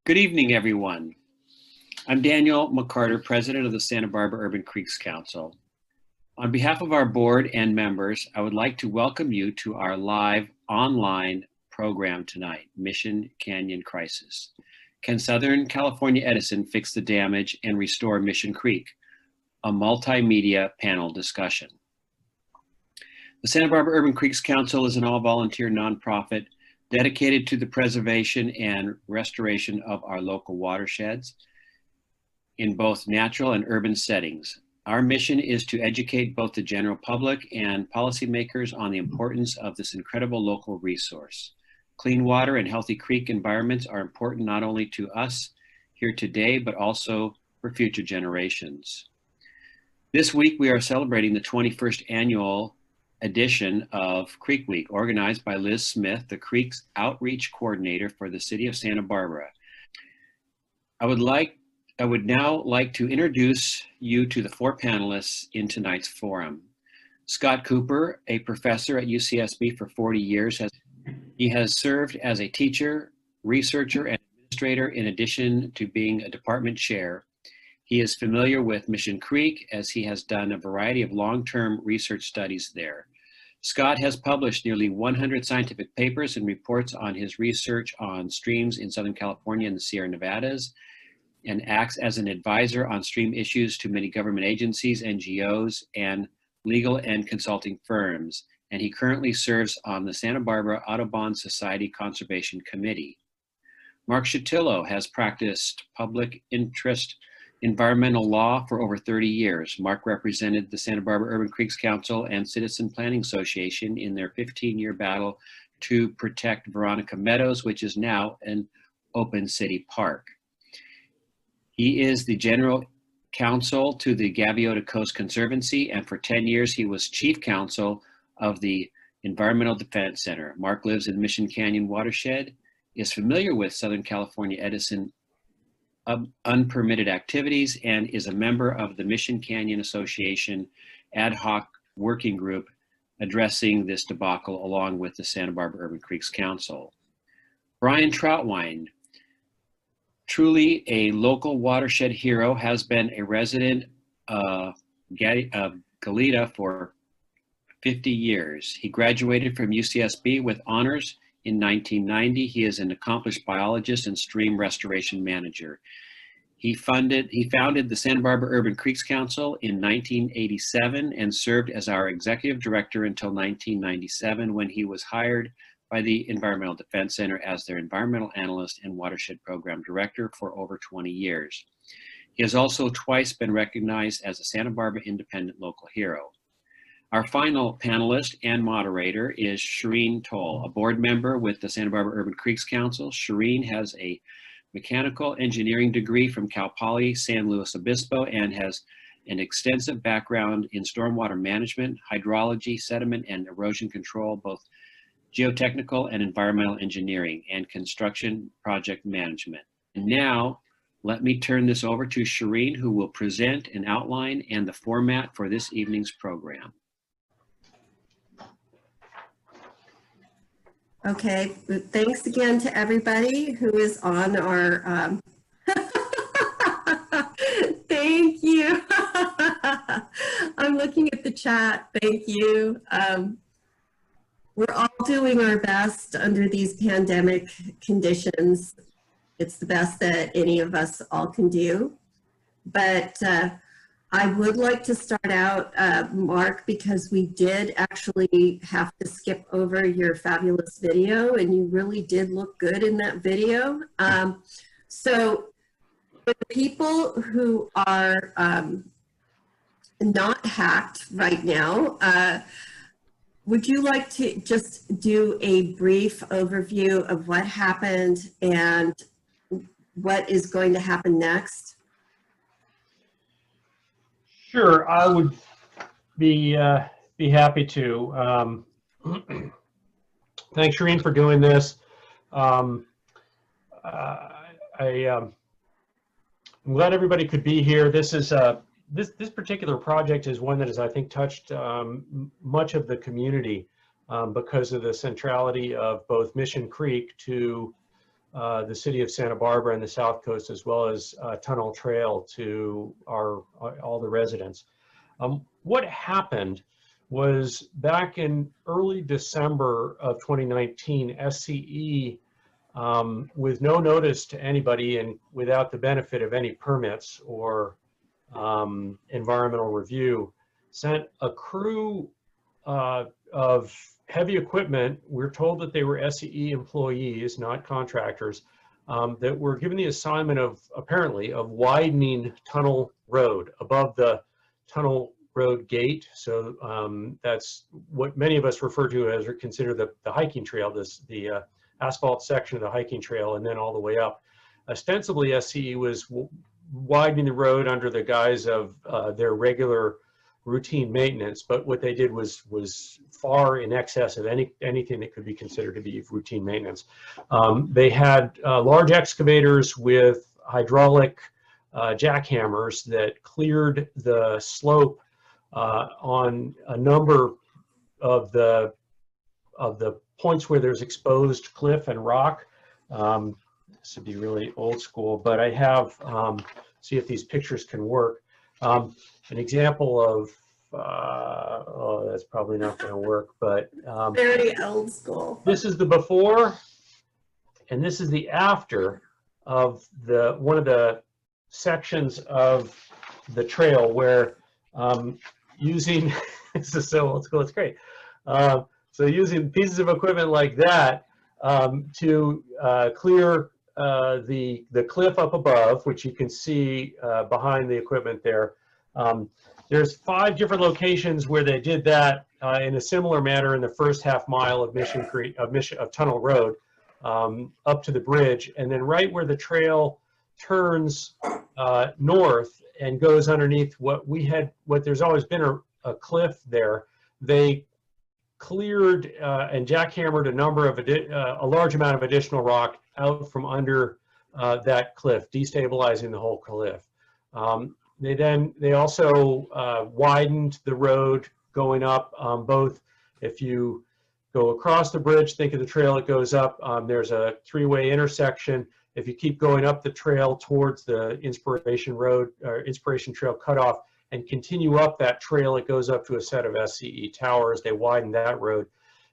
Good evening, everyone. I'm Daniel McCarter, President of the Santa Barbara Urban Creeks Council. On behalf of our board and members, I would like to welcome you to our live online program tonight, Mission Canyon Crisis. Can Southern California Edison fix the damage and restore Mission Creek? A multimedia panel discussion. The Santa Barbara Urban Creeks Council is an all-volunteer nonprofit dedicated to the preservation and restoration of our local watersheds in both natural and urban settings. Our mission is to educate both the general public and policymakers on the importance of this incredible local resource. Clean water and healthy creek environments are important not only to us here today, but also for future generations. This week, we are celebrating the 21st annual edition of Creek Week, organized by Liz Smith, the Creek's outreach coordinator for the city of Santa Barbara. I would now like to introduce you to the four panelists in tonight's forum. Scott Cooper, a professor at UCSB for 40 years, he has served as a teacher, researcher, and administrator in addition to being a department chair. He is familiar with Mission Creek as he has done a variety of long-term research studies there. Scott has published nearly 100 scientific papers and reports on his research on streams in Southern California and the Sierra Nevadas, and acts as an advisor on stream issues to many government agencies, NGOs, and legal and consulting firms. And he currently serves on the Santa Barbara Audubon Society Conservation Committee. Marc Chytillo has practiced public interest environmental law for over 30 years. Marc represented the Santa Barbara Urban Creeks Council and Citizen Planning Association in their 15-year battle to protect Veronica Meadows, which is now an open city park. He is the general counsel to the Gaviota Coast Conservancy, and for 10 years he was chief counsel of the Environmental Defense Center. Marc lives in the Mission Canyon watershed, is familiar with Southern California Edison unpermitted activities, and is a member of the Mission Canyon Association ad hoc working group addressing this debacle along with the Santa Barbara Urban Creeks Council. Brian Trautwein, truly a local watershed hero, has been a resident of Goleta for 50 years. He graduated from UCSB with honors in 1990. He is an accomplished biologist and stream restoration manager. He founded the Santa Barbara Urban Creeks Council in 1987 and served as our executive director until 1997, when he was hired by the Environmental Defense Center as their environmental analyst and watershed program director for over 20 years. He has also twice been recognized as a Santa Barbara Independent Local Hero. Our final panelist and moderator is Shirin Tolle, a board member with the Santa Barbara Urban Creeks Council. Shirin has a mechanical engineering degree from Cal Poly San Luis Obispo and has an extensive background in stormwater management, hydrology, sediment and erosion control, both geotechnical and environmental engineering, and construction project management. And now, let me turn this over to Shirin, who will present an outline and the format for this evening's program. Okay, thanks again to everybody who is on our, thank you. I'm looking at the chat, thank you. We're all doing our best under these pandemic conditions. It's the best that any of us all can do. But I would like to start out, Marc, because we did actually have to skip over your fabulous video, and you really did look good in that video. So for the people who are not hacked right now, would you like to just do a brief overview of what happened and what is going to happen next? Sure, I would be happy to. Thanks, Shirin, for doing this. I'm glad everybody could be here. This is this particular project is one that has, I think, touched much of the community because of the centrality of both Mission Creek to the city of Santa Barbara and the South Coast, as well as tunnel trail to all the residents. What happened was back in early December of 2019, SCE, with no notice to anybody and without the benefit of any permits or environmental review, sent a crew of heavy equipment. We're told that they were SCE employees, not contractors, that were given the assignment of, apparently, of widening Tunnel Road above the Tunnel Road gate. So that's what many of us refer to as, or consider the hiking trail, the asphalt section of the hiking trail, and then all the way up. Ostensibly, SCE was widening the road under the guise of their regular routine maintenance, but what they did was far in excess of anything that could be considered to be routine maintenance. They had large excavators with hydraulic jackhammers that cleared the slope on a number of the points where there's exposed cliff and rock. This would be really old school, but I have, see if these pictures can work. An example of, oh, that's probably not going to work, but Very old school. this is the before, and this is the after of one of the sections of the trail where using, this is so old school, it's great. So using pieces of equipment like that to clear the cliff up above, which you can see behind the equipment there. There's 5 different locations where they did that in a similar manner in the first half mile of of Tunnel Road up to the bridge, and then right where the trail turns north and goes underneath what there's always been a cliff there. They cleared and jackhammered a large amount of additional rock out from under that cliff, destabilizing the whole cliff. They also widened the road going up, both if you go across the bridge, think of the trail it goes up, there's a 3-way intersection. If you keep going up the trail towards the Inspiration Road or Inspiration Trail cutoff and continue up that trail, it goes up to a set of SCE towers. They widened that road.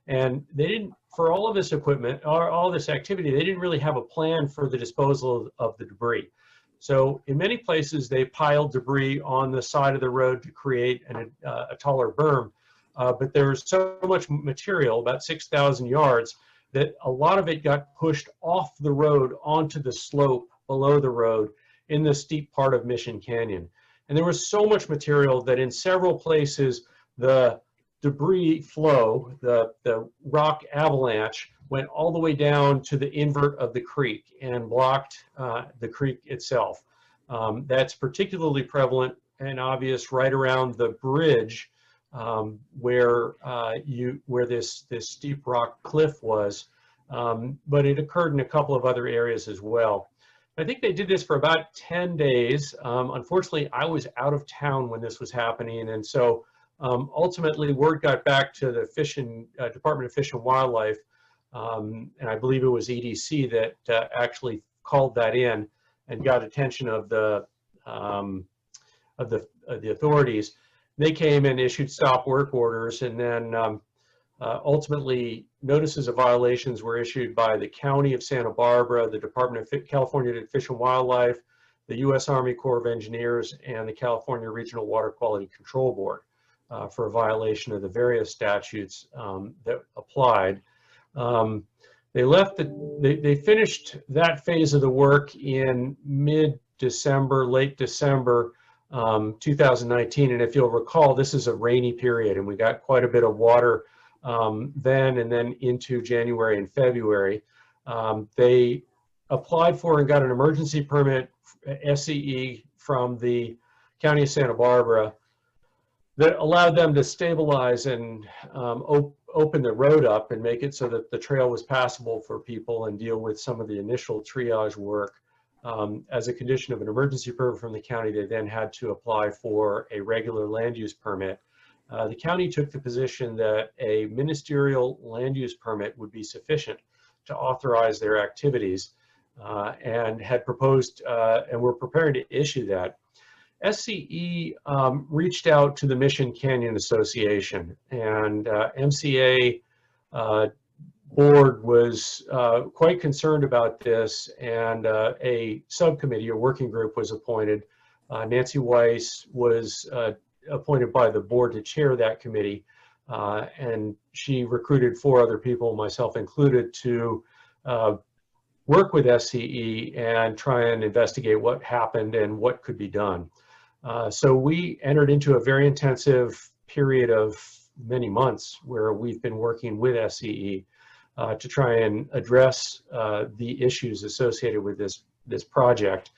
And they didn't, for all of this equipment, or all this activity, they didn't really have a plan for the disposal of the debris. So in many places, they piled debris on the side of the road to create a taller berm. But there's so much material, about 6,000 yards, that a lot of it got pushed off the road onto the slope below the road in the steep part of Mission Canyon. And there was so much material that in several places, the debris flow, the rock avalanche, went all the way down to the invert of the creek and blocked the creek itself. That's particularly prevalent and obvious right around the bridge where this steep rock cliff was, but it occurred in a couple of other areas as well. I think they did this for about 10 days. Unfortunately, I was out of town when this was happening, and so ultimately word got back to the Department of Fish and Wildlife, and I believe it was EDC that actually called that in and got attention of the authorities. They came and issued stop work orders, and then ultimately notices of violations were issued by the County of Santa Barbara, the Department of California Fish and Wildlife, the U.S. Army Corps of Engineers, and the California Regional Water Quality Control Board for a violation of the various statutes that applied. They finished that phase of the work in mid-December, late December 2019, and if you'll recall, this is a rainy period, and we got quite a bit of water then and then into January and February. They applied for and got an emergency permit, SCE, from the County of Santa Barbara that allowed them to stabilize and open the road up and make it so that the trail was passable for people and deal with some of the initial triage work. As a condition of an emergency permit from the county, they then had to apply for a regular land use permit. The county took the position that a ministerial land use permit would be sufficient to authorize their activities. and had proposed, and were preparing to issue that. SCE reached out to the Mission Canyon Association, and MCA board was quite concerned about this, and a subcommittee or working group was appointed. Nancy Weiss was appointed by the board to chair that committee, and she recruited 4 other people, myself included, to work with SCE and try and investigate what happened and what could be done. So we entered into a very intensive period of many months where we've been working with SCE to try and address the issues associated with this project.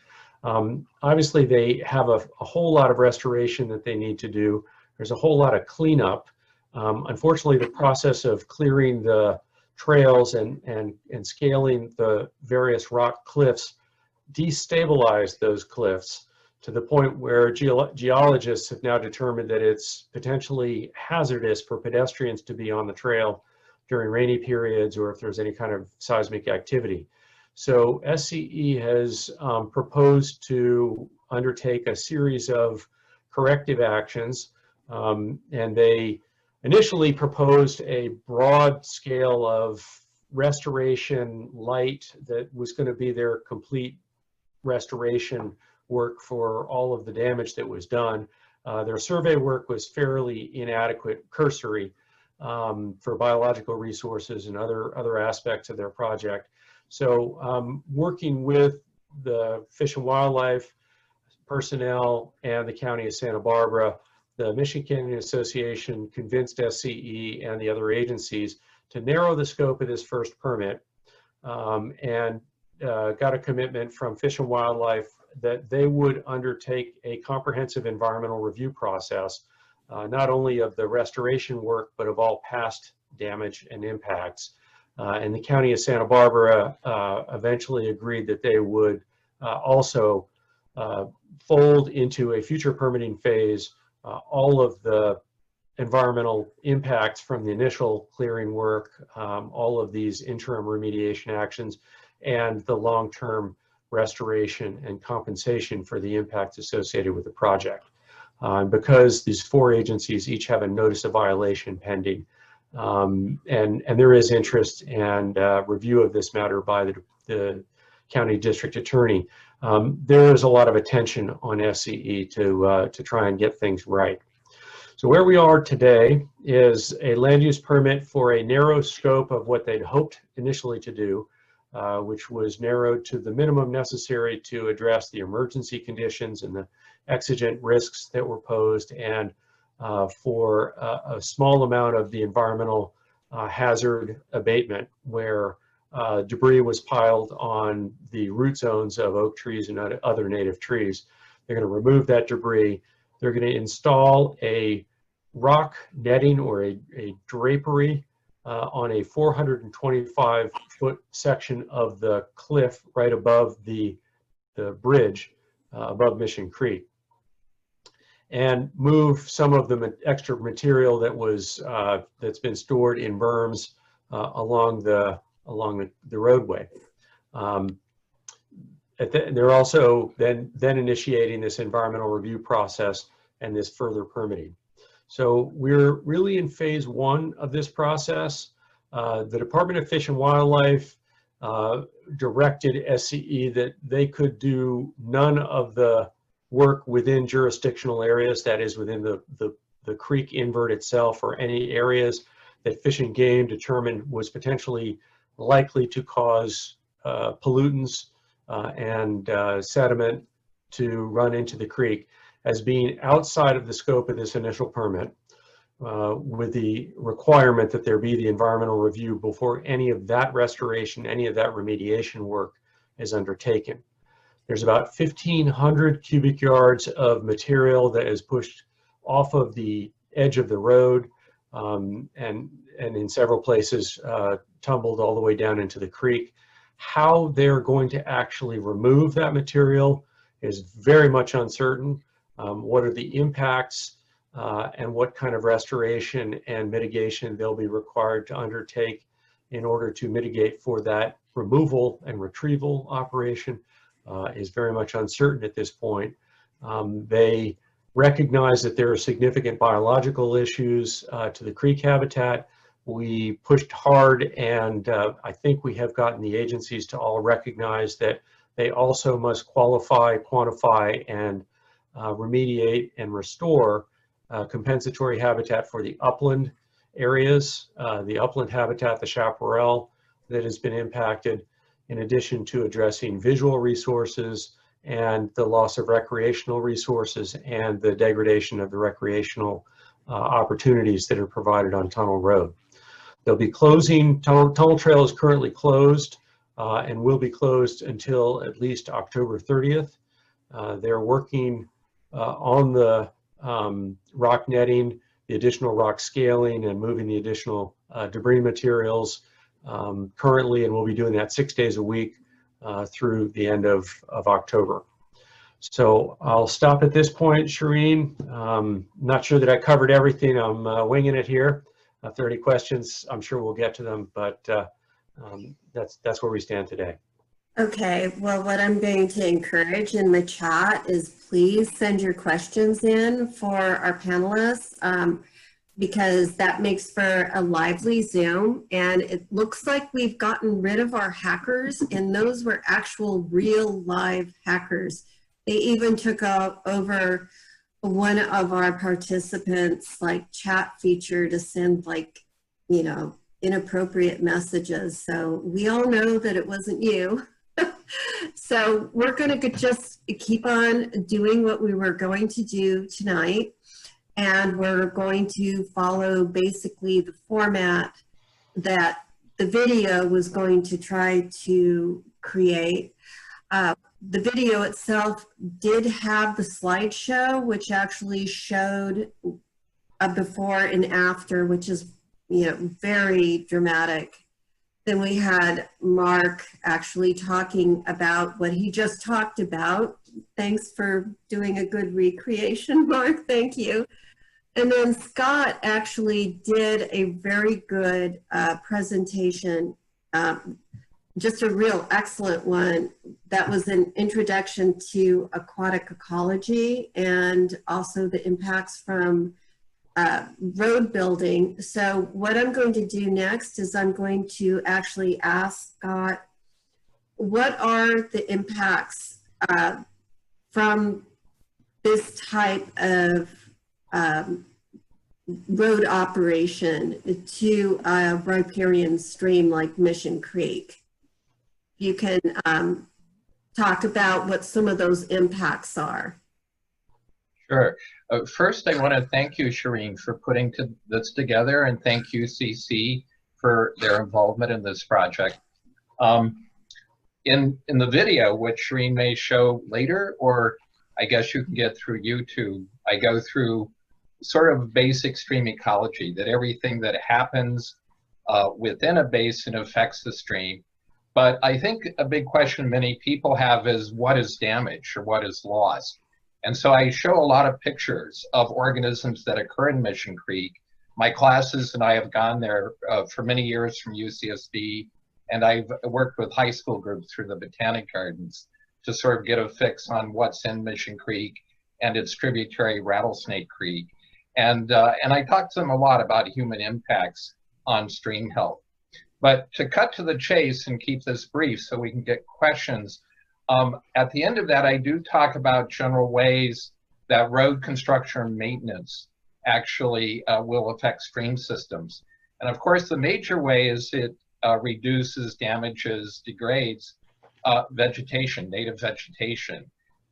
Obviously, they have a whole lot of restoration that they need to do. There's a whole lot of cleanup. Unfortunately, the process of clearing the trails and scaling the various rock cliffs destabilized those cliffs to the point where geologists have now determined that it's potentially hazardous for pedestrians to be on the trail during rainy periods or if there's any kind of seismic activity. So SCE has proposed to undertake a series of corrective actions, and they initially proposed a broad scale of restoration light that was going to be their complete restoration work for all of the damage that was done. Their survey work was fairly inadequate, cursory, for biological resources and other aspects of their project. So working with the Fish and Wildlife personnel and the County of Santa Barbara, the Mission Canyon Association convinced SCE and the other agencies to narrow the scope of this first permit, and got a commitment from Fish and Wildlife that they would undertake a comprehensive environmental review process, not only of the restoration work, but of all past damage and impacts. And the County of Santa Barbara eventually agreed that they would also fold into a future permitting phase all of the environmental impacts from the initial clearing work, all of these interim remediation actions, and the long-term restoration and compensation for the impacts associated with the project. Because these 4 agencies each have a notice of violation pending, and there is interest and review of this matter by the county district attorney, there is a lot of attention on SCE to try and get things right. So where we are today is a land use permit for a narrow scope of what they'd hoped initially to do, which was narrowed to the minimum necessary to address the emergency conditions and the exigent risks that were posed, and for a small amount of the environmental hazard abatement, where debris was piled on the root zones of oak trees and other native trees. They're going to remove that debris. They're going to install a rock netting or a drapery on a 425-foot section of the cliff right above the bridge above Mission Creek, and move some of the extra material that was that's been stored in berms along the roadway. They're also then initiating this environmental review process and this further permitting. So we're really in phase 1 of this process. The Department of Fish and Wildlife directed SCE that they could do none of the work within jurisdictional areas, that is within the creek invert itself, or any areas that Fish and Game determined was potentially likely to cause pollutants and sediment to run into the creek, as being outside of the scope of this initial permit, with the requirement that there be the environmental review before any of that restoration, any of that remediation work is undertaken. There's about 1,500 cubic yards of material that is pushed off of the edge of the road, and in several places tumbled all the way down into the creek. How they're going to actually remove that material is very much uncertain. What are the impacts and what kind of restoration and mitigation they'll be required to undertake in order to mitigate for that removal and retrieval operation is very much uncertain at this point. They recognize that there are significant biological issues to the creek habitat. We pushed hard, and I think we have gotten the agencies to all recognize that they also must qualify, quantify, and remediate and restore compensatory habitat for the upland areas, the upland habitat, the chaparral that has been impacted, in addition to addressing visual resources and the loss of recreational resources and the degradation of the recreational opportunities that are provided on Tunnel Road. They'll be closing, Tunnel Trail is currently closed and will be closed until at least October 30th. They're working on the rock netting, the additional rock scaling, and moving the additional debris materials currently, and we'll be doing that 6 days a week through the end of October. So I'll stop at this point, Shirin. Not sure that I covered everything. I'm winging it here. If there are any questions, I'm sure we'll get to them, but that's where we stand today. Okay, well, what I'm going to encourage in the chat is please send your questions in for our panelists, because that makes for a lively Zoom, and it looks like we've gotten rid of our hackers, and those were actual real live hackers. They even took over one of our participants' like chat feature to send like, you know, inappropriate messages. So we all know that it wasn't you. So we're going to just keep on doing what we were going to do tonight. And we're going to follow basically the format that the video was going to try to create. The video itself did have the slideshow, which actually showed a before and after, which is, you know, very dramatic. Then we had Marc actually talking about what he just talked about. Thanks for doing a good recreation, Marc. Thank you. And then Scott actually did a very good presentation, just a real excellent one. That was an introduction to aquatic ecology and also the impacts from road building. So what I'm going to do next is I'm going to actually ask Scott, what are the impacts from this type of road operation to a riparian stream like Mission Creek? You can talk about what some of those impacts are. Sure. First, I want to thank you, Shirin, for putting this together, and thank UCC for their involvement in this project. In the video, which Shirin may show later, or I guess you can get through YouTube, I go through sort of basic stream ecology, that everything that happens within a basin affects the stream. But I think a big question many people have is what is damage or what is lost? And so I show a lot of pictures of organisms that occur in Mission Creek. My classes and I have gone there for many years from UCSD, and I've worked with high school groups through the Botanic Gardens to sort of get a fix on what's in Mission Creek and its tributary Rattlesnake Creek. And I talked to them a lot about human impacts on stream health. But to cut to the chase and keep this brief so we can get questions, at the end of that, I do talk about general ways that road construction and maintenance actually will affect stream systems. And of course, the major way is it reduces, damages, degrades vegetation, native vegetation.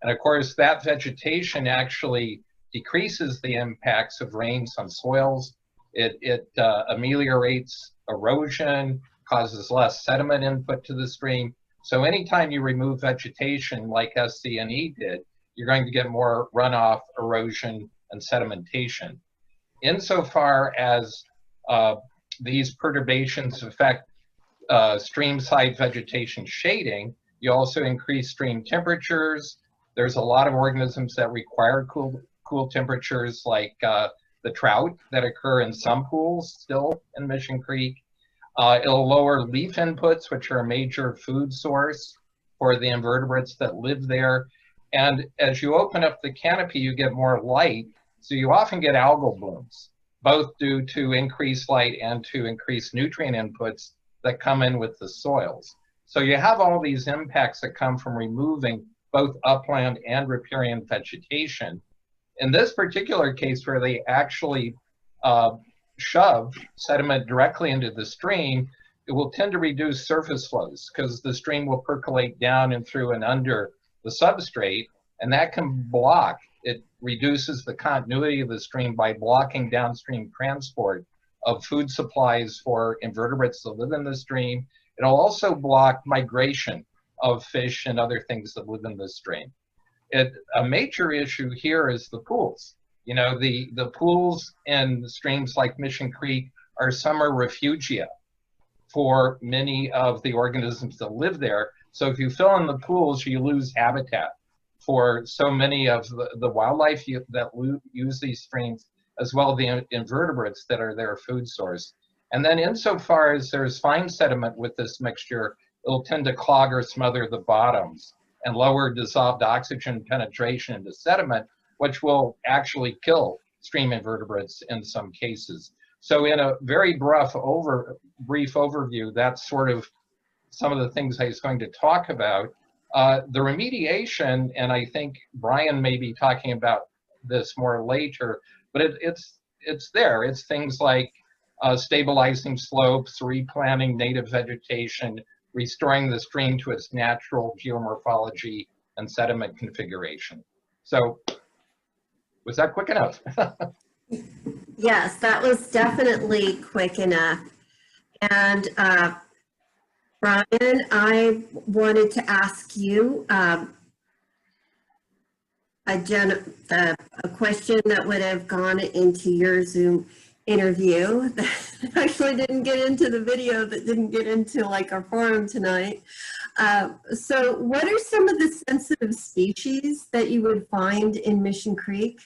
And of course, that vegetation actually decreases the impacts of rains on soils. It ameliorates erosion, causes less sediment input to the stream. So anytime you remove vegetation like SC&E did, you're going to get more runoff, erosion, and sedimentation. Insofar as these perturbations affect stream-side vegetation shading, you also increase stream temperatures. There's a lot of organisms that require cool temperatures, like the trout that occur in some pools still in Mission Creek. It'll lower leaf inputs, which are a major food source for the invertebrates that live there. And as you open up the canopy, you get more light. So you often get algal blooms, both due to increased light and to increased nutrient inputs that come in with the soils. So you have all these impacts that come from removing both upland and riparian vegetation. In this particular case, where they actually shove sediment directly into the stream, it will tend to reduce surface flows because the stream will percolate down and through and under the substrate, and that can block. It reduces the continuity of the stream by blocking downstream transport of food supplies for invertebrates that live in the stream. It'll also block migration of fish and other things that live in the stream. A major issue here is the pools. You know, the pools in streams like Mission Creek are summer refugia for many of the organisms that live there. So if you fill in the pools, you lose habitat for so many of the wildlife that use these streams, as well as the invertebrates that are their food source. And then insofar as there's fine sediment with this mixture, it'll tend to clog or smother the bottoms and lower dissolved oxygen penetration into sediment, which will actually kill stream invertebrates in some cases. So in a very brief overview, that's sort of some of the things I was going to talk about. The remediation, and I think Brian may be talking about this more later, but it's there. It's things like stabilizing slopes, replanting native vegetation, restoring the stream to its natural geomorphology and sediment configuration. So was that quick enough? Yes, that was definitely quick enough. And Brian, I wanted to ask you a question that would have gone into your Zoom interview that actually didn't get into the video, that didn't get into like our forum tonight. So what are some of the sensitive species that you would find in Mission Creek?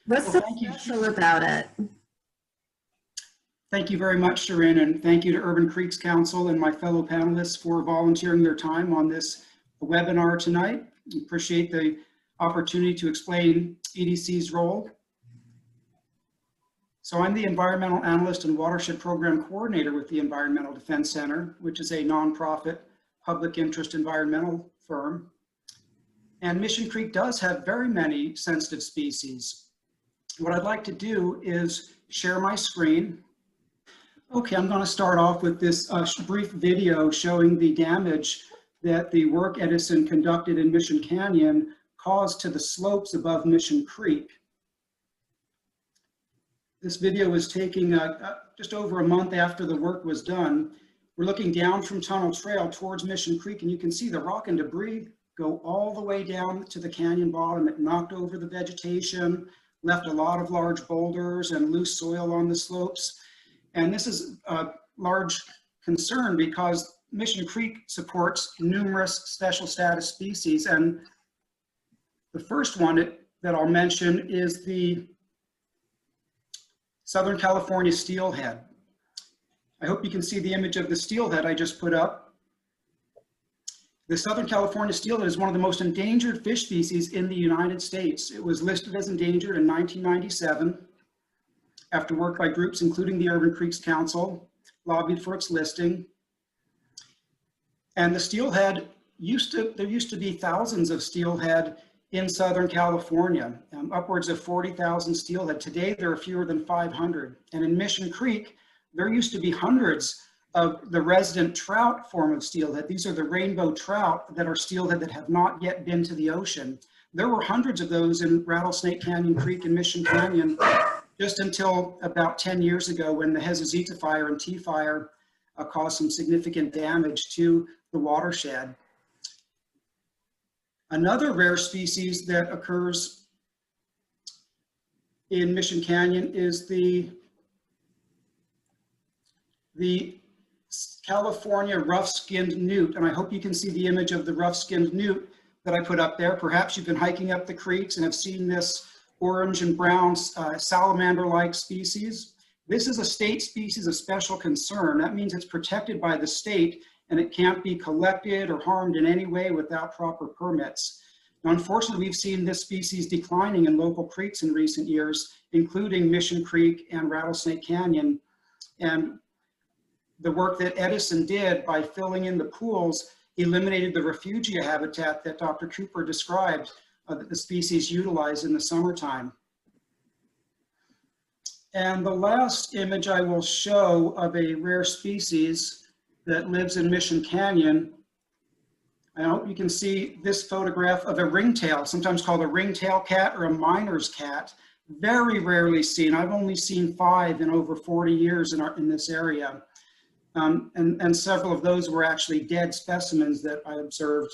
What's so special about it? Thank you very much, Shirin, and thank you to Urban Creeks Council and my fellow panelists for volunteering their time on this webinar tonight. I appreciate the opportunity to explain EDC's role. So I'm the Environmental Analyst and Watershed Program Coordinator with the Environmental Defense Center, which is a nonprofit public interest environmental firm. And Mission Creek does have very many sensitive species. What I'd like to do is share my screen. Okay, I'm going to start off with this brief video showing the damage that the work Edison conducted in Mission Canyon caused to the slopes above Mission Creek. This video was taken just over a month after the work was done. We're looking down from Tunnel Trail towards Mission Creek, and you can see the rock and debris go all the way down to the canyon bottom. It knocked over the vegetation, left a lot of large boulders and loose soil on the slopes. And this is a large concern because Mission Creek supports numerous special status species. And the first one that I'll mention is the Southern California steelhead. I hope you can see the image of the steelhead I just put up. The Southern California steelhead is one of the most endangered fish species in the United States. It was listed as endangered in 1997 after work by groups including the Urban Creeks Council lobbied for its listing. And the steelhead there used to be thousands of steelhead in Southern California, upwards of 40,000 steelhead. Today, there are fewer than 500. And in Mission Creek, there used to be hundreds of the resident trout form of steelhead. These are the rainbow trout that are steelhead that have not yet been to the ocean. There were hundreds of those in Rattlesnake Canyon Creek and Mission Canyon just until about 10 years ago when the Hezazita fire and Tea fire caused some significant damage to the watershed. Another rare species that occurs in Mission Canyon is the California rough-skinned newt. And I hope you can see the image of the rough-skinned newt that I put up there. Perhaps you've been hiking up the creeks and have seen this orange and brown salamander-like species. This is a state species of special concern. That means it's protected by the state and it can't be collected or harmed in any way without proper permits. Now, unfortunately, we've seen this species declining in local creeks in recent years, including Mission Creek and Rattlesnake Canyon. And the work that Edison did by filling in the pools eliminated the refugia habitat that Dr. Cooper described that the species utilize in the summertime. And the last image I will show of a rare species that lives in Mission Canyon, I hope you can see this photograph of a ringtail, sometimes called a ringtail cat or a miner's cat. Very rarely seen. I've only seen 5 in over 40 years in this area. And several of those were actually dead specimens that I observed.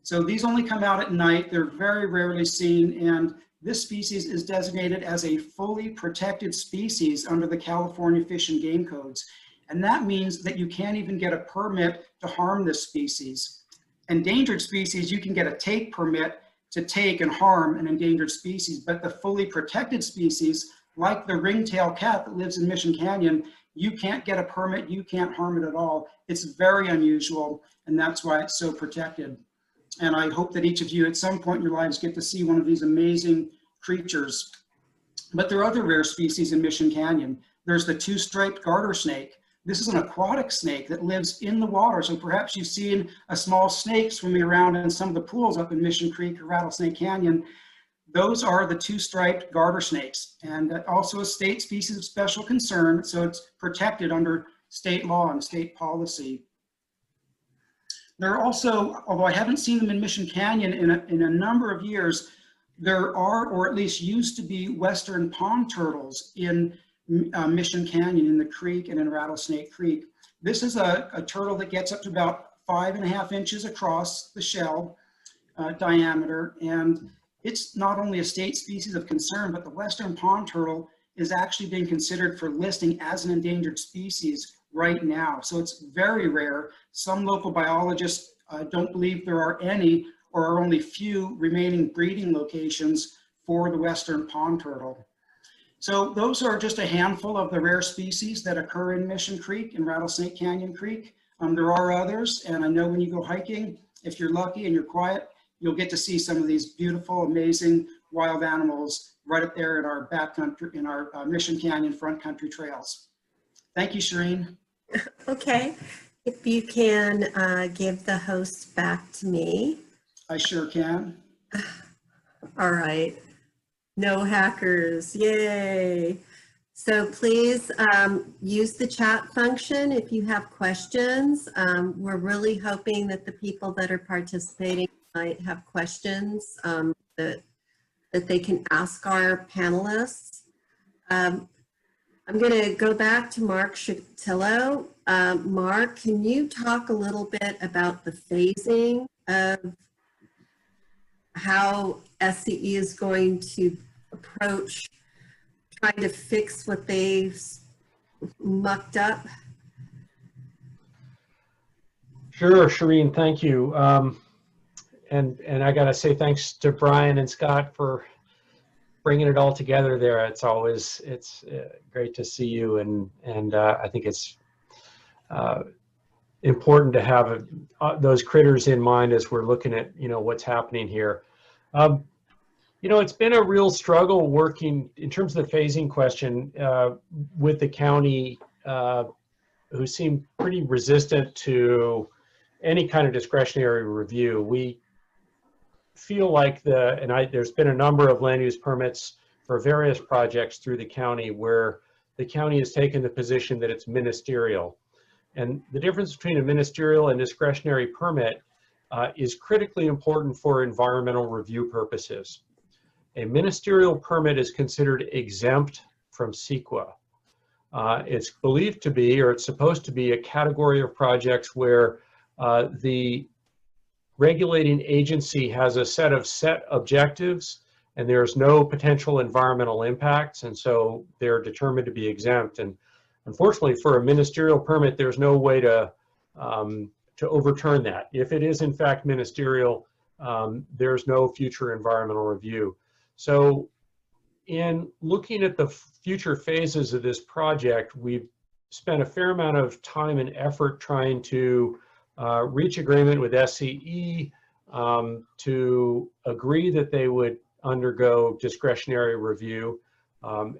So these only come out at night. They're very rarely seen, and this species is designated as a fully protected species under the California Fish and Game Codes. And that means that you can't even get a permit to harm this species. Endangered species, you can get a take permit to take and harm an endangered species, but the fully protected species, like the ringtail cat that lives in Mission Canyon, you can't get a permit, you can't harm it at all. It's very unusual, and that's why it's so protected. And I hope that each of you at some point in your lives get to see one of these amazing creatures. But there are other rare species in Mission Canyon. There's the two-striped garter snake. This is an aquatic snake that lives in the water. So perhaps you've seen a small snake swimming around in some of the pools up in Mission Creek or Rattlesnake Canyon. Those are the two-striped garter snakes, and also a state species of special concern, so it's protected under state law and state policy. There are also, although I haven't seen them in Mission Canyon in a number of years, there are, or at least used to be, western pond turtles in Mission Canyon, in the creek and in Rattlesnake Creek. This is a turtle that gets up to about 5.5 inches across the shell diameter, and it's not only a state species of concern, but the western pond turtle is actually being considered for listing as an endangered species right now. So it's very rare. Some local biologists don't believe there are any or are only few remaining breeding locations for the western pond turtle. So those are just a handful of the rare species that occur in Mission Creek and Rattlesnake Canyon Creek. There are others, and I know when you go hiking, if you're lucky and you're quiet, you'll get to see some of these beautiful, amazing wild animals right up there in our backcountry, in our Mission Canyon front country trails. Thank you, Shirin. Okay, if you can give the host back to me. I sure can. All right, no hackers, yay. So please use the chat function if you have questions. We're really hoping that the people that are participating might have questions that they can ask our panelists. I'm going to go back to Marc Chytillo. Marc, can you talk a little bit about the phasing of how SCE is going to approach trying to fix what they've mucked up? Sure, Shirin, thank you. And I gotta say thanks to Brian and Scott for bringing it all together there. It's great to see you, and I think it's important to have those critters in mind as we're looking at what's happening here. It's been a real struggle working in terms of the phasing question with the county, who seem pretty resistant to any kind of discretionary review. We feel like there's been a number of land use permits for various projects through the county where the county has taken the position that it's ministerial. And the difference between a ministerial and discretionary permit is critically important for environmental review purposes. A ministerial permit is considered exempt from CEQA. It's believed to be, or it's supposed to be, a category of projects where the regulating agency has a set objectives and there's no potential environmental impacts, and so they're determined to be exempt. And unfortunately, for a ministerial permit, there's no way to overturn that. If it is in fact ministerial, there's no future environmental review. So in looking at the future phases of this project, we've spent a fair amount of time and effort trying to reach agreement with SCE to agree that they would undergo discretionary review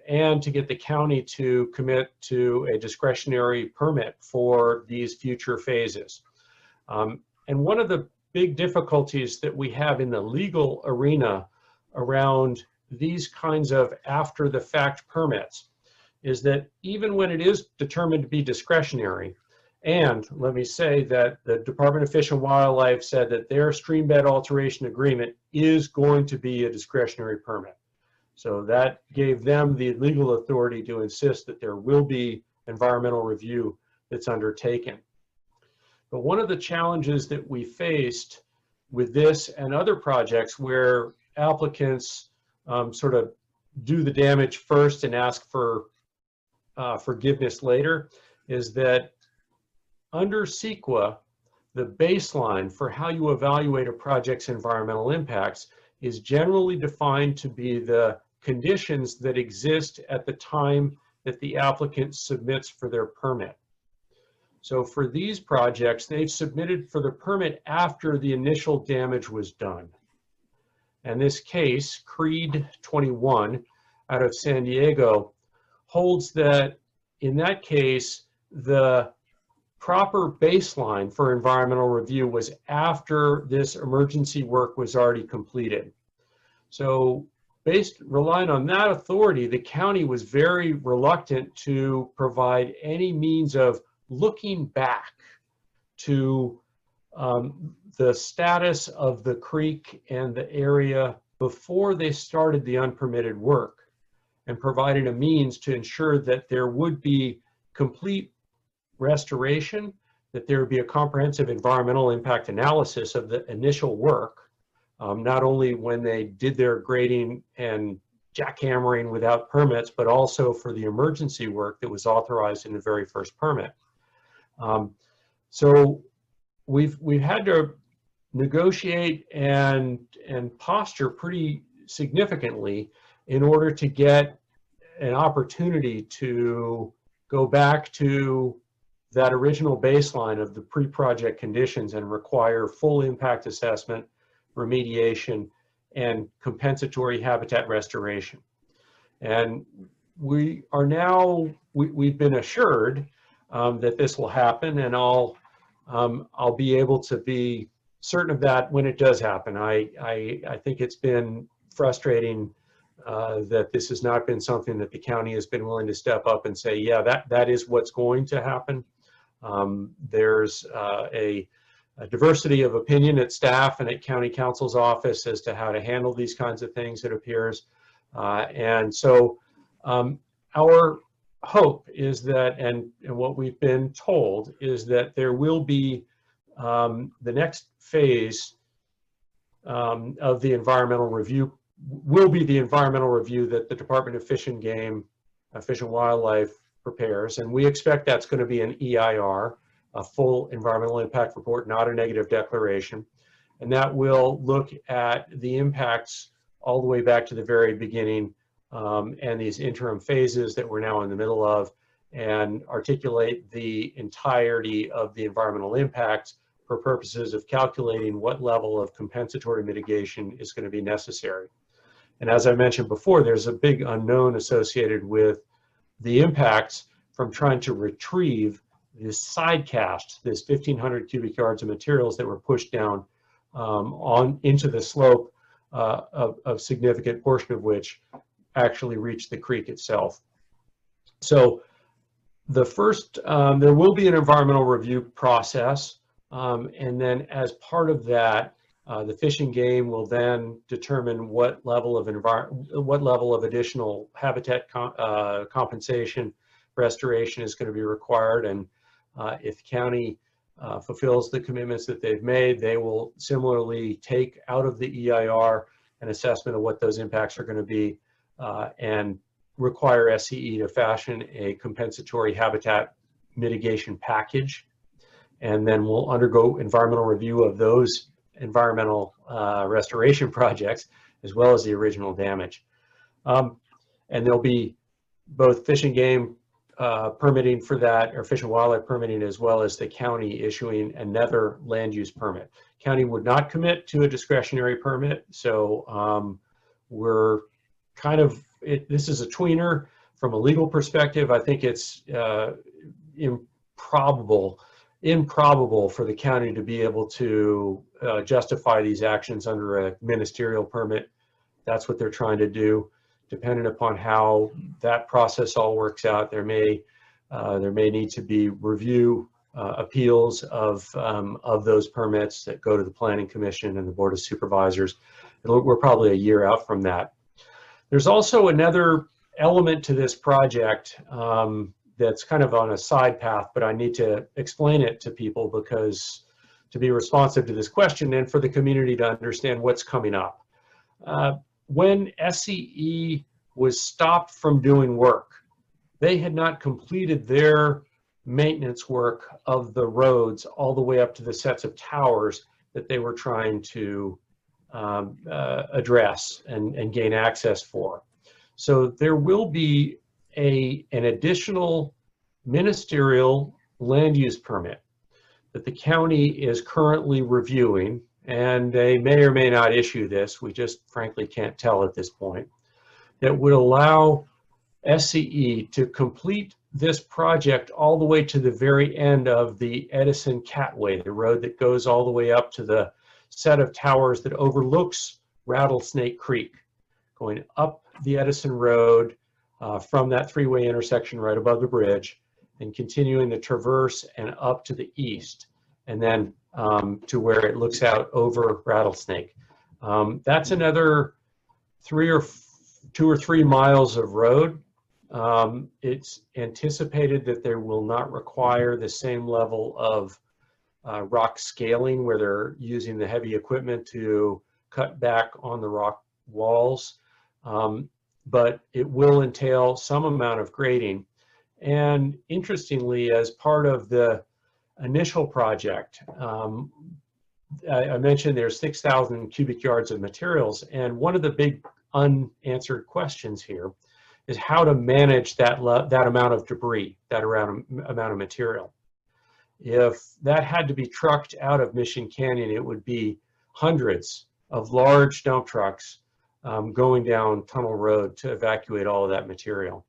and to get the county to commit to a discretionary permit for these future phases. And one of the big difficulties that we have in the legal arena around these kinds of after the fact permits is that even when it is determined to be discretionary, and let me say that the Department of Fish and Wildlife said that their stream bed alteration agreement is going to be a discretionary permit. So that gave them the legal authority to insist that there will be environmental review that's undertaken. But one of the challenges that we faced with this and other projects where applicants sort of do the damage first and ask for forgiveness later is that under CEQA, the baseline for how you evaluate a project's environmental impacts is generally defined to be the conditions that exist at the time that the applicant submits for their permit. So for these projects, they've submitted for the permit after the initial damage was done. And this case, Creed 21 out of San Diego, holds that in that case, the proper baseline for environmental review was after this emergency work was already completed. So relying on that authority, the county was very reluctant to provide any means of looking back to the status of the creek and the area before they started the unpermitted work, and providing a means to ensure that there would be complete restoration, that there would be a comprehensive environmental impact analysis of the initial work, not only when they did their grading and jackhammering without permits, but also for the emergency work that was authorized in the very first permit. So we've had to negotiate and posture pretty significantly in order to get an opportunity to go back to that original baseline of the pre-project conditions and require full impact assessment, remediation, and compensatory habitat restoration. And we are now, we've been assured that this will happen, and I'll be able to be certain of that when it does happen. I think it's been frustrating that this has not been something that the county has been willing to step up and say, yeah, that is what's going to happen. There's a diversity of opinion at staff and at county counsel's office as to how to handle these kinds of things, it appears. And so our hope is that, and what we've been told is that there will be the next phase of the environmental review will be the environmental review that the Department of Fish and Game, Fish and Wildlife prepares. And we expect that's going to be an EIR, a full environmental impact report, not a negative declaration. And that will look at the impacts all the way back to the very beginning and these interim phases that we're now in the middle of, and articulate the entirety of the environmental impacts for purposes of calculating what level of compensatory mitigation is going to be necessary. And as I mentioned before, there's a big unknown associated with the impacts from trying to retrieve this side cast, this 1,500 cubic yards of materials that were pushed down into the slope, of significant portion of which actually reached the creek itself. So the first, there will be an environmental review process, and then as part of that, the Fish and Game will then determine what level of additional habitat compensation restoration is going to be required. And if the county fulfills the commitments that they've made, they will similarly take out of the EIR an assessment of what those impacts are going to be and require SCE to fashion a compensatory habitat mitigation package. And then we'll undergo environmental review of those environmental restoration projects, as well as the original damage. and there'll be both fish and game permitting for that, or fish and wildlife permitting, as well as the county issuing another land use permit. County would not commit to a discretionary permit, so we're kind of, this is a tweener. From a legal perspective, I think it's improbable for the county to be able to justify these actions under a ministerial permit. That's what they're trying to do. Depending upon how that process all works out, there may need to be review appeals of those permits that go to the Planning Commission and the Board of Supervisors. We're probably a year out from that. There's also another element to this project that's kind of on a side path, but I need to explain it to people because to be responsive to this question and for the community to understand what's coming up. When SCE was stopped from doing work, they had not completed their maintenance work of the roads all the way up to the sets of towers that they were trying to address and gain access for. So there will be an additional ministerial land use permit that the county is currently reviewing, and they may or may not issue this, we just frankly can't tell at this point, that would allow SCE to complete this project all the way to the very end of the Edison Catway, the road that goes all the way up to the set of towers that overlooks Rattlesnake Creek, going up the Edison Road from that three-way intersection right above the bridge, and continuing the traverse and up to the east, and then to where it looks out over Rattlesnake. That's another 2 or 3 miles of road. It's anticipated that there will not require the same level of rock scaling where they're using the heavy equipment to cut back on the rock walls, but it will entail some amount of grading. And interestingly, as part of the initial project, I mentioned there's 6,000 cubic yards of materials, and one of the big unanswered questions here is how to manage that amount of debris, that amount of material. If that had to be trucked out of Mission Canyon, it would be hundreds of large dump trucks going down Tunnel Road to evacuate all of that material.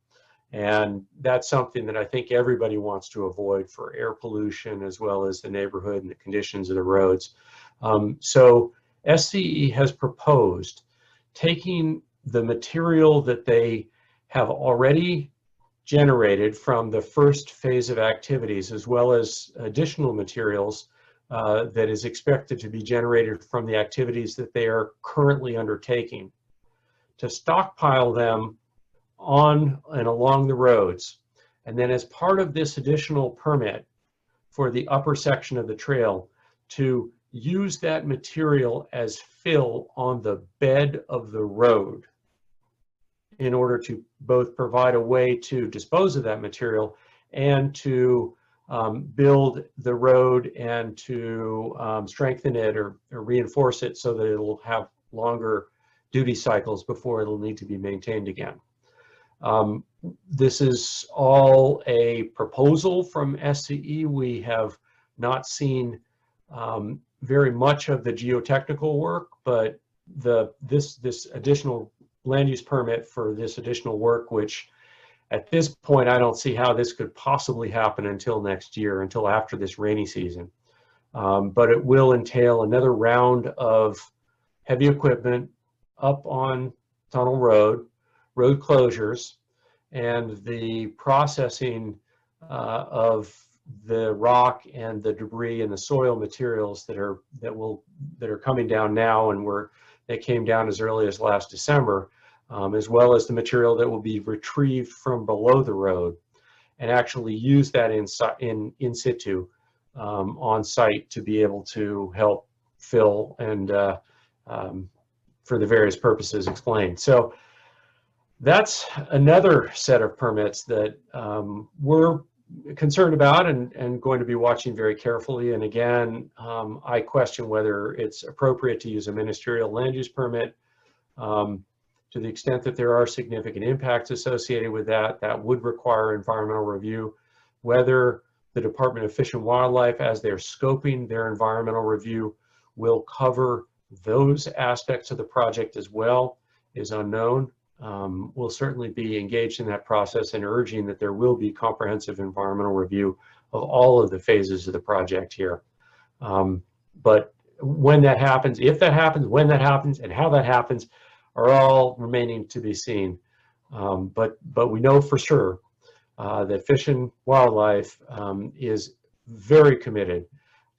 And that's something that I think everybody wants to avoid for air pollution as well as the neighborhood and the conditions of the roads. So SCE has proposed taking the material that they have already generated from the first phase of activities, as well as additional materials that is expected to be generated from the activities that they are currently undertaking, to stockpile them on and along the roads. And then as part of this additional permit for the upper section of the trail, to use that material as fill on the bed of the road in order to both provide a way to dispose of that material and to build the road and to strengthen it or reinforce it so that it'll have longer duty cycles before it'll need to be maintained again. This is all a proposal from SCE. We have not seen very much of the geotechnical work, but this additional land use permit for this additional work, which at this point I don't see how this could possibly happen until next year, until after this rainy season. But it will entail another round of heavy equipment up on Tunnel Road, road closures, and the processing of the rock and the debris and the soil materials that are coming down now and that came down as early as last December, as well as the material that will be retrieved from below the road, and actually use that in situ on site to be able to help fill and for the various purposes explained. So that's another set of permits that we're concerned about and going to be watching very carefully. And again, I question whether it's appropriate to use a ministerial land use permit To the extent that there are significant impacts associated with that, that would require environmental review. Whether the Department of Fish and Wildlife, as they're scoping their environmental review, will cover those aspects of the project as well is unknown. We'll certainly be engaged in that process and urging that there will be comprehensive environmental review of all of the phases of the project here. But when that happens, if that happens, when that happens, and how that happens are all remaining to be seen. But we know for sure that Fish and Wildlife is very committed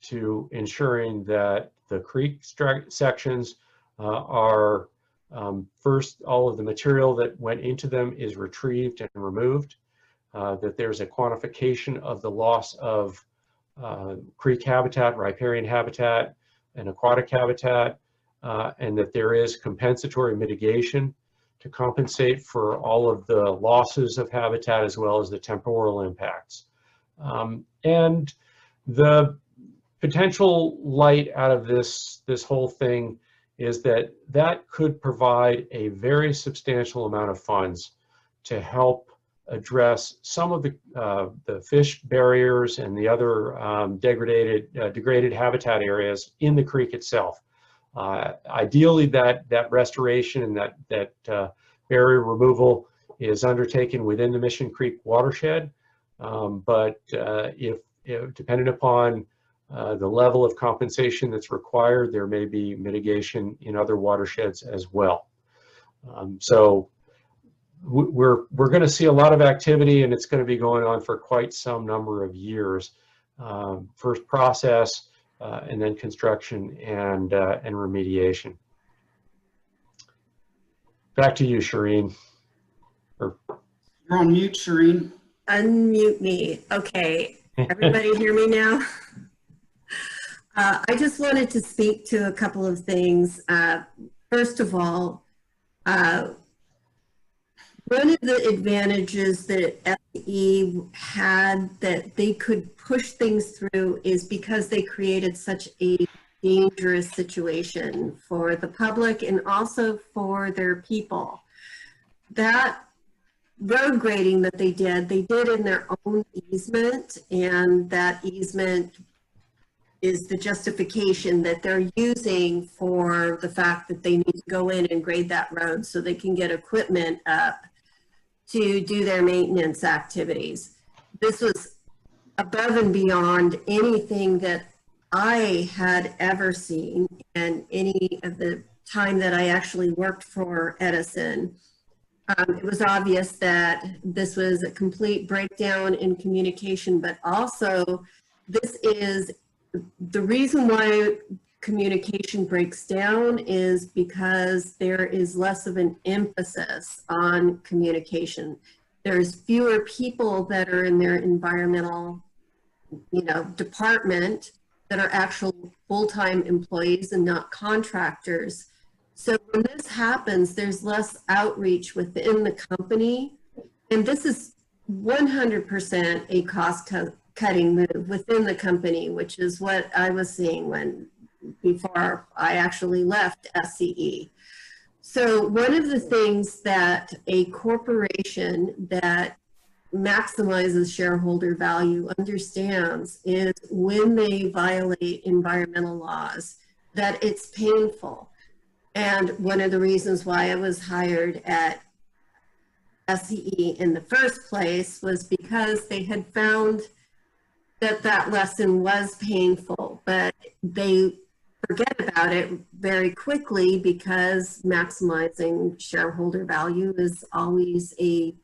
to ensuring that the creek sections are first, all of the material that went into them is retrieved and removed, that there's a quantification of the loss of creek habitat, riparian habitat, and aquatic habitat, and that there is compensatory mitigation to compensate for all of the losses of habitat as well as the temporal impacts. And the potential light out of this whole thing is that that could provide a very substantial amount of funds to help address some of the fish barriers and the other degraded habitat areas in the creek itself. Ideally, that restoration and that barrier removal is undertaken within the Mission Creek watershed, but if depending upon the level of compensation that's required, there may be mitigation in other watersheds as well. So we're going to see a lot of activity, and it's going to be going on for quite some number of years. First process, and then construction and remediation. Back to you, Shirin. You're on mute, Shirin. Unmute me. Okay, everybody hear me now? I just wanted to speak to a couple of things. First of all, one of the advantages that FE had that they could push things through is because they created such a dangerous situation for the public and also for their people. That road grading that they did in their own easement, and that easement is the justification that they're using for the fact that they need to go in and grade that road so they can get equipment up to do their maintenance activities. This was above and beyond anything that I had ever seen in any of the time that I actually worked for Edison. It was obvious that this was a complete breakdown in communication, but also this is the reason why communication breaks down is because there is less of an emphasis on communication. There's fewer people that are in their environmental, department that are actual full-time employees and not contractors. So when this happens, there's less outreach within the company, and this is 100% a cost-cutting move within the company, which is what I was seeing before I actually left SCE. So one of the things that a corporation that maximizes shareholder value understands is when they violate environmental laws, that it's painful. And one of the reasons why I was hired at SCE in the first place was because they had found that lesson was painful, but they forget about it very quickly because maximizing shareholder value is always a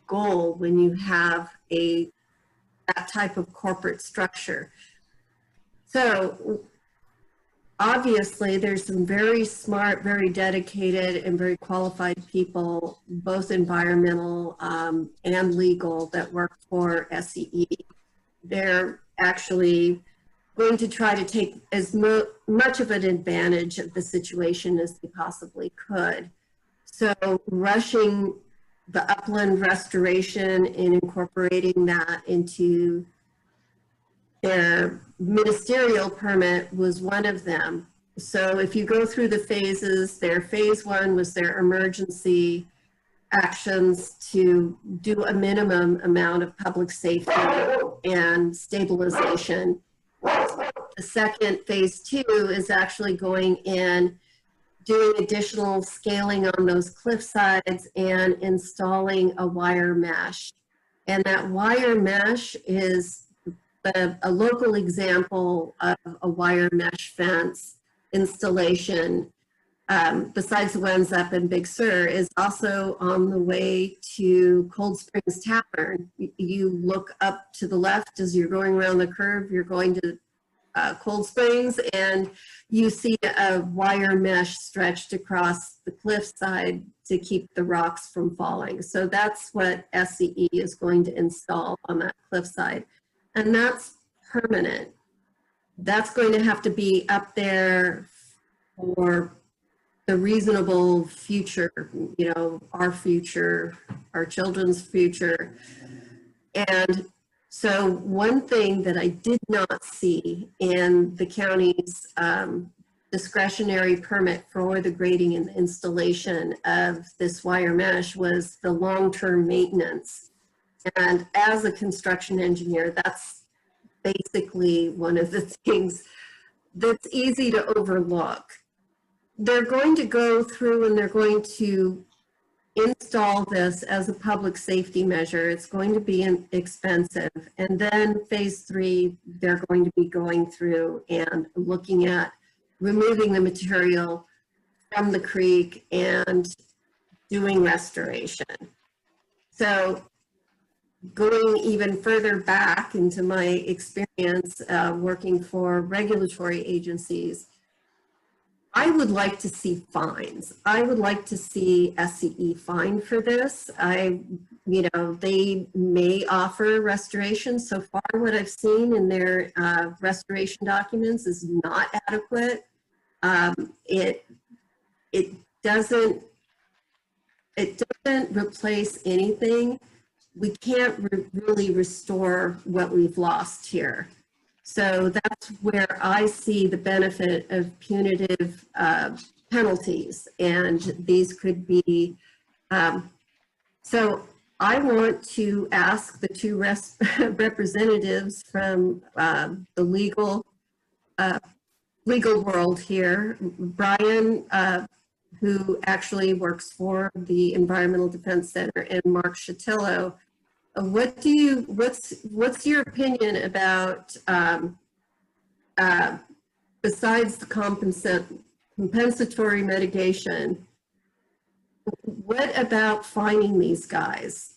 goal when you have that type of corporate structure. So obviously there's some very smart, very dedicated, and very qualified people, both environmental and legal, that work for SCE. They're actually going to try to take as much of an advantage of the situation as they possibly could. So rushing the upland restoration and incorporating that into their ministerial permit was one of them. So if you go through the phases, their phase 1 was their emergency actions to do a minimum amount of public safety and stabilization. The second, phase 2, is actually going in, doing additional scaling on those cliff sides and installing a wire mesh. And that wire mesh is a local example of a wire mesh fence installation, besides the ones up in Big Sur, is also on the way to Cold Springs Tavern. You look up to the left as you're going around the curve, you're going to Cold Springs, and you see a wire mesh stretched across the cliffside to keep the rocks from falling. So that's what SCE is going to install on that cliffside. And that's permanent. That's going to have to be up there for the reasonable future, you know, our future, our children's future. And so one thing that I did not see in the county's discretionary permit for the grading and installation of this wire mesh was the long-term maintenance. And as a construction engineer, that's basically one of the things that's easy to overlook. They're going to go through and they're going to install this as a public safety measure. It's going to be expensive. And then phase 3, they're going to be going through and looking at removing the material from the creek and doing restoration. So going even further back into my experience working for regulatory agencies, I would like to see fines. I would like to see SCE fined for this. You know, they may offer restoration. So far, what I've seen in their restoration documents is not adequate. It doesn't replace anything. We can't really restore what we've lost here. So that's where I see the benefit of punitive penalties, and these could be, so I want to ask the two representatives from the legal world here, Brian, who actually works for the Environmental Defense Center, and Marc Chytillo. What's your opinion about, besides the compensatory mitigation, what about fining these guys?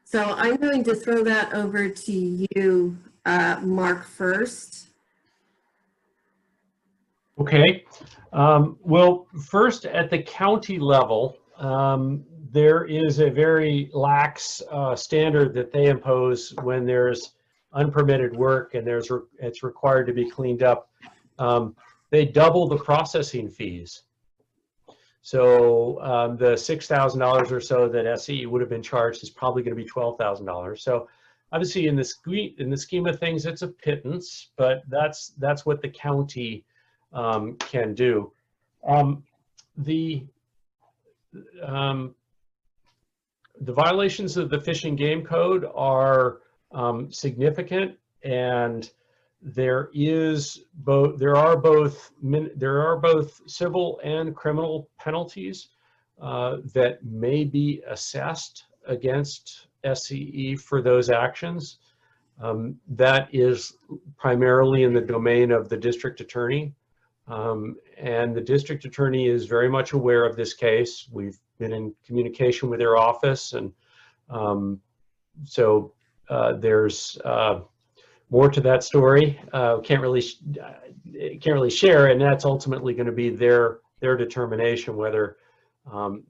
So I'm going to throw that over to you, Marc, first. Okay. Well, first at the county level, there is a very lax standard that they impose when there's unpermitted work and it's required to be cleaned up. They double the processing fees. So the $6,000 or so that SCE would have been charged is probably going to be $12,000. So obviously in the scheme of things, it's a pittance, but that's what the county can do. The violations of the Fish and Game Code are significant, and there are both civil and criminal penalties that may be assessed against SCE for those actions. That is primarily in the domain of the district attorney. And the district attorney is very much aware of this case. We've been in communication with their office, and so there's more to that story. Can't really share, and that's ultimately going to be their determination whether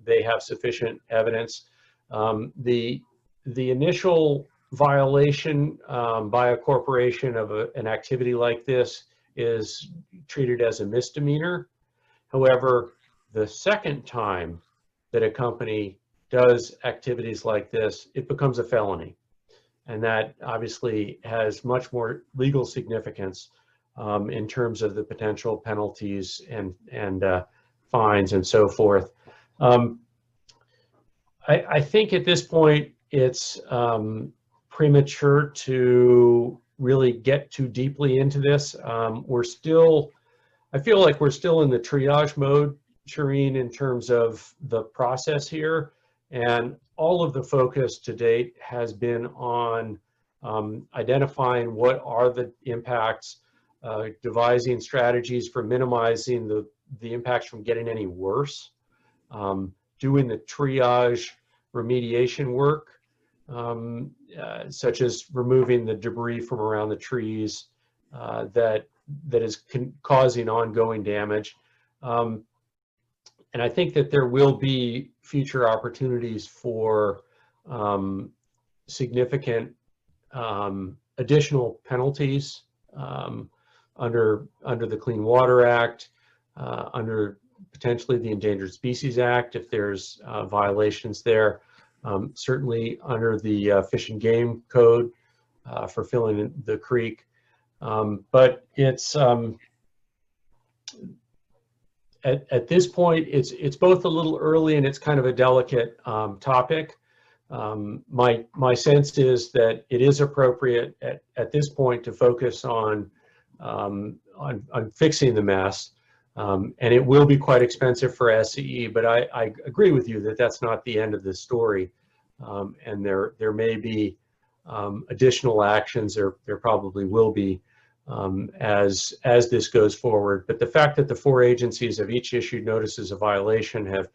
they have sufficient evidence. The initial violation by a corporation of an activity like this is treated as a misdemeanor. However, the second time that a company does activities like this, it becomes a felony. And that obviously has much more legal significance. in terms of the potential penalties and fines and so forth. I think at this point it's premature to really get too deeply into this. I feel like we're still in the triage mode, Shirin, in terms of the process here, and all of the focus to date has been on identifying what are the impacts, devising strategies for minimizing the impacts from getting any worse, doing the triage remediation work, such as removing the debris from around the trees that is causing ongoing damage. And I think that there will be future opportunities for significant additional penalties under the Clean Water Act, under potentially the Endangered Species Act if there's violations there, certainly under the Fish and Game Code for filling in the creek. But it's at this point it's both a little early and it's kind of a delicate topic. My sense is that it is appropriate at this point to focus on fixing the mess, and it will be quite expensive for SCE. But I agree with you that that's not the end of the story, and there may be additional actions. There probably will be as this goes forward. But the fact that the 4 agencies have each issued notices of violation have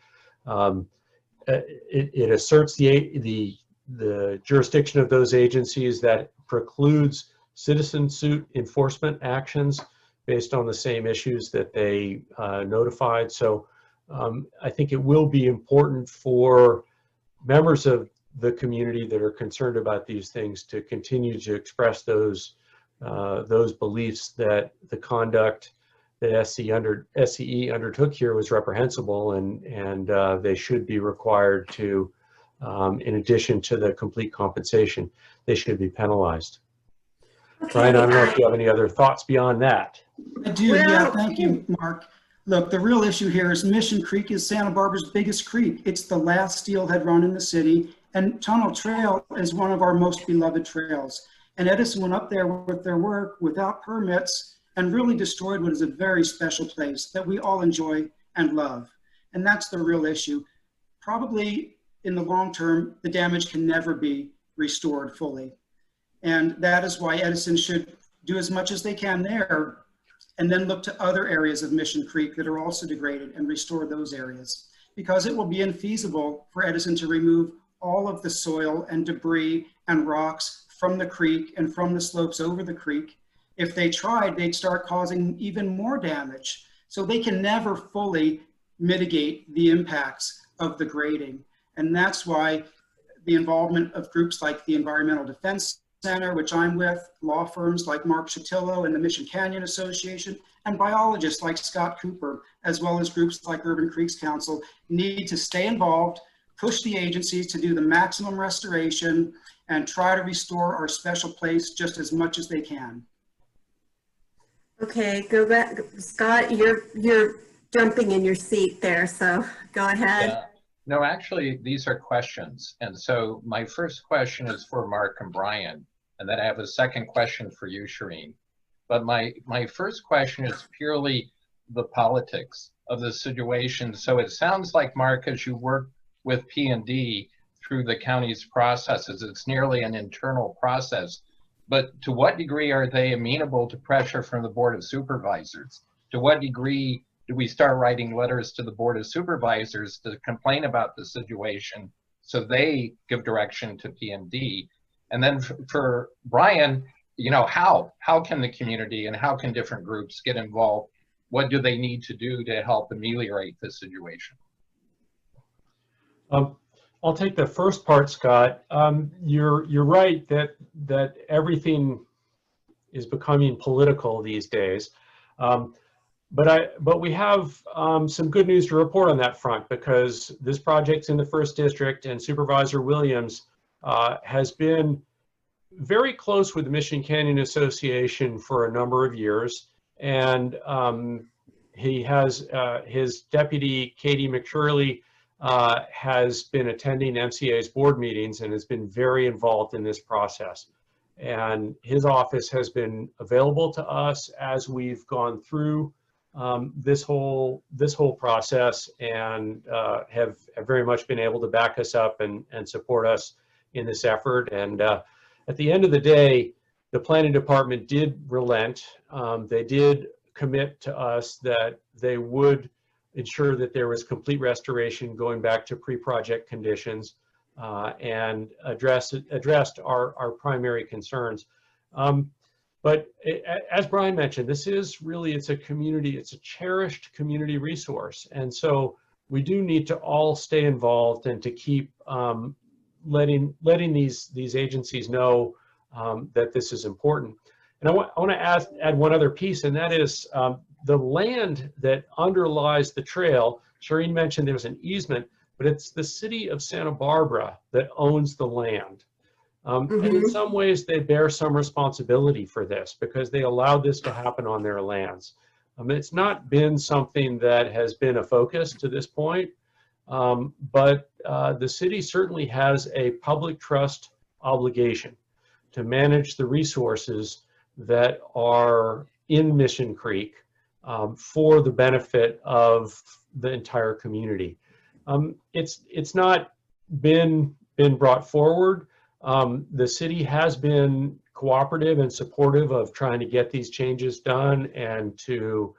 it asserts the jurisdiction of those agencies that precludes citizen suit enforcement actions based on the same issues that they notified. So I think it will be important for members of the community that are concerned about these things to continue to express those beliefs that the conduct that SCE undertook here was reprehensible, and they should be required to, in addition to the complete compensation, they should be penalized. Okay, Ryan, I don't know if you have any other thoughts beyond that. I do, yeah, thank you, Mark. Look, the real issue here is Mission Creek is Santa Barbara's biggest creek. It's the last steelhead run in the city, and Tunnel Trail is one of our most beloved trails. And Edison went up there with their work without permits and really destroyed what is a very special place that we all enjoy and love. And that's the real issue. Probably in the long term, the damage can never be restored fully. And that is why Edison should do as much as they can there and then look to other areas of Mission Creek that are also degraded and restore those areas. Because it will be infeasible for Edison to remove all of the soil and debris and rocks from the creek and from the slopes over the creek. If they tried, they'd start causing even more damage. So they can never fully mitigate the impacts of the grading. And that's why the involvement of groups like the Environmental Defense Center, which I'm with, law firms like Marc Chytillo and the Mission Canyon Association, and biologists like Scott Cooper, as well as groups like Urban Creeks Council, need to stay involved, push the agencies to do the maximum restoration, and try to restore our special place just as much as they can. Okay, go back. Scott, you're jumping in your seat there, so go ahead. Yeah. No, actually, these are questions. And so my first question is for Marc and Brian, and then I have a second question for you, Shirin. But my first question is purely the politics of the situation. So it sounds like, Marc, as you work with P&D through the county's processes, it's nearly an internal process. But to what degree are they amenable to pressure from the Board of Supervisors? To what degree do we start writing letters to the Board of Supervisors to complain about the situation so they give direction to P&D? And then for Brian, you know, how can the community and how can different groups get involved? What do they need to do to help ameliorate the situation? I'll take the first part, Scott. You're right that everything is becoming political these days. But we have some good news to report on that front, because this project's in the 1st District and Supervisor Williams has been very close with the Mission Canyon Association for a number of years, and he has his deputy, Katie McShirley, has been attending MCA's board meetings and has been very involved in this process. And his office has been available to us as we've gone through this whole process, and have very much been able to back us up and support us in this effort. And at the end of the day, the planning department did relent. They did commit to us that they would ensure that there was complete restoration going back to pre-project conditions, and addressed our primary concerns. But as Brian mentioned, this is really, it's a community, it's a cherished community resource. And so we do need to all stay involved and to keep letting these agencies know that this is important. And I want to add one other piece, and that is the land that underlies the trail. Shirin mentioned there's an easement, but it's the city of Santa Barbara that owns the land. And in some ways they bear some responsibility for this because they allowed this to happen on their lands. It's not been something that has been a focus to this point, but the city certainly has a public trust obligation to manage the resources that are in Mission Creek for the benefit of the entire community. It's not been brought forward. The city has been cooperative and supportive of trying to get these changes done and to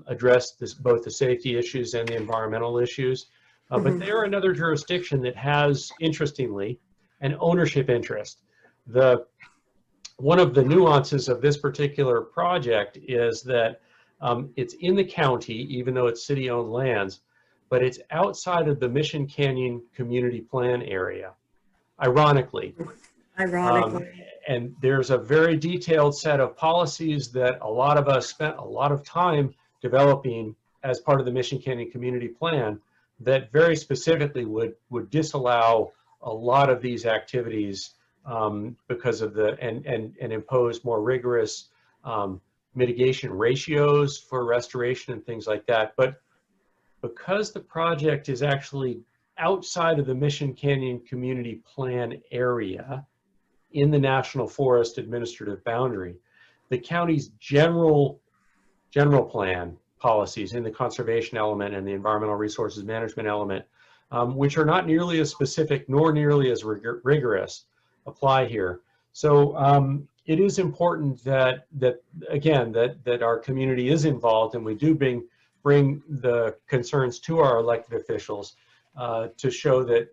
address both the safety issues and the environmental issues. But they're another jurisdiction that has, interestingly, an ownership interest. One of the nuances of this particular project is that it's in the county, even though it's city-owned lands, but it's outside of the Mission Canyon Community Plan area, ironically. And there's a very detailed set of policies that a lot of us spent a lot of time developing as part of the Mission Canyon Community Plan that very specifically would disallow a lot of these activities because of and impose more rigorous mitigation ratios for restoration and things like that. But because the project is actually outside of the Mission Canyon Community Plan area in the National Forest administrative boundary, the county's general plan policies in the conservation element and the environmental resources management element, which are not nearly as specific nor nearly as rigorous, apply here. So it is important that our community is involved, and we do bring the concerns to our elected officials to show that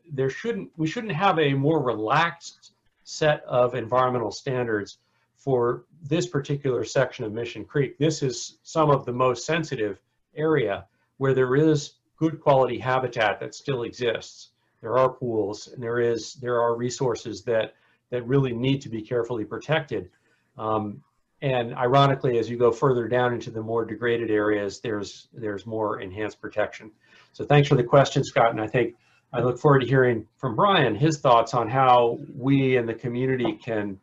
we shouldn't have a more relaxed set of environmental standards for this particular section of Mission Creek. This is some of the most sensitive area where there is good quality habitat that still exists. There are pools, and there are resources that really need to be carefully protected. And ironically, as you go further down into the more degraded areas, there's more enhanced protection. So thanks for the question, Scott. And I look forward to hearing from Brian his thoughts on how we and the community can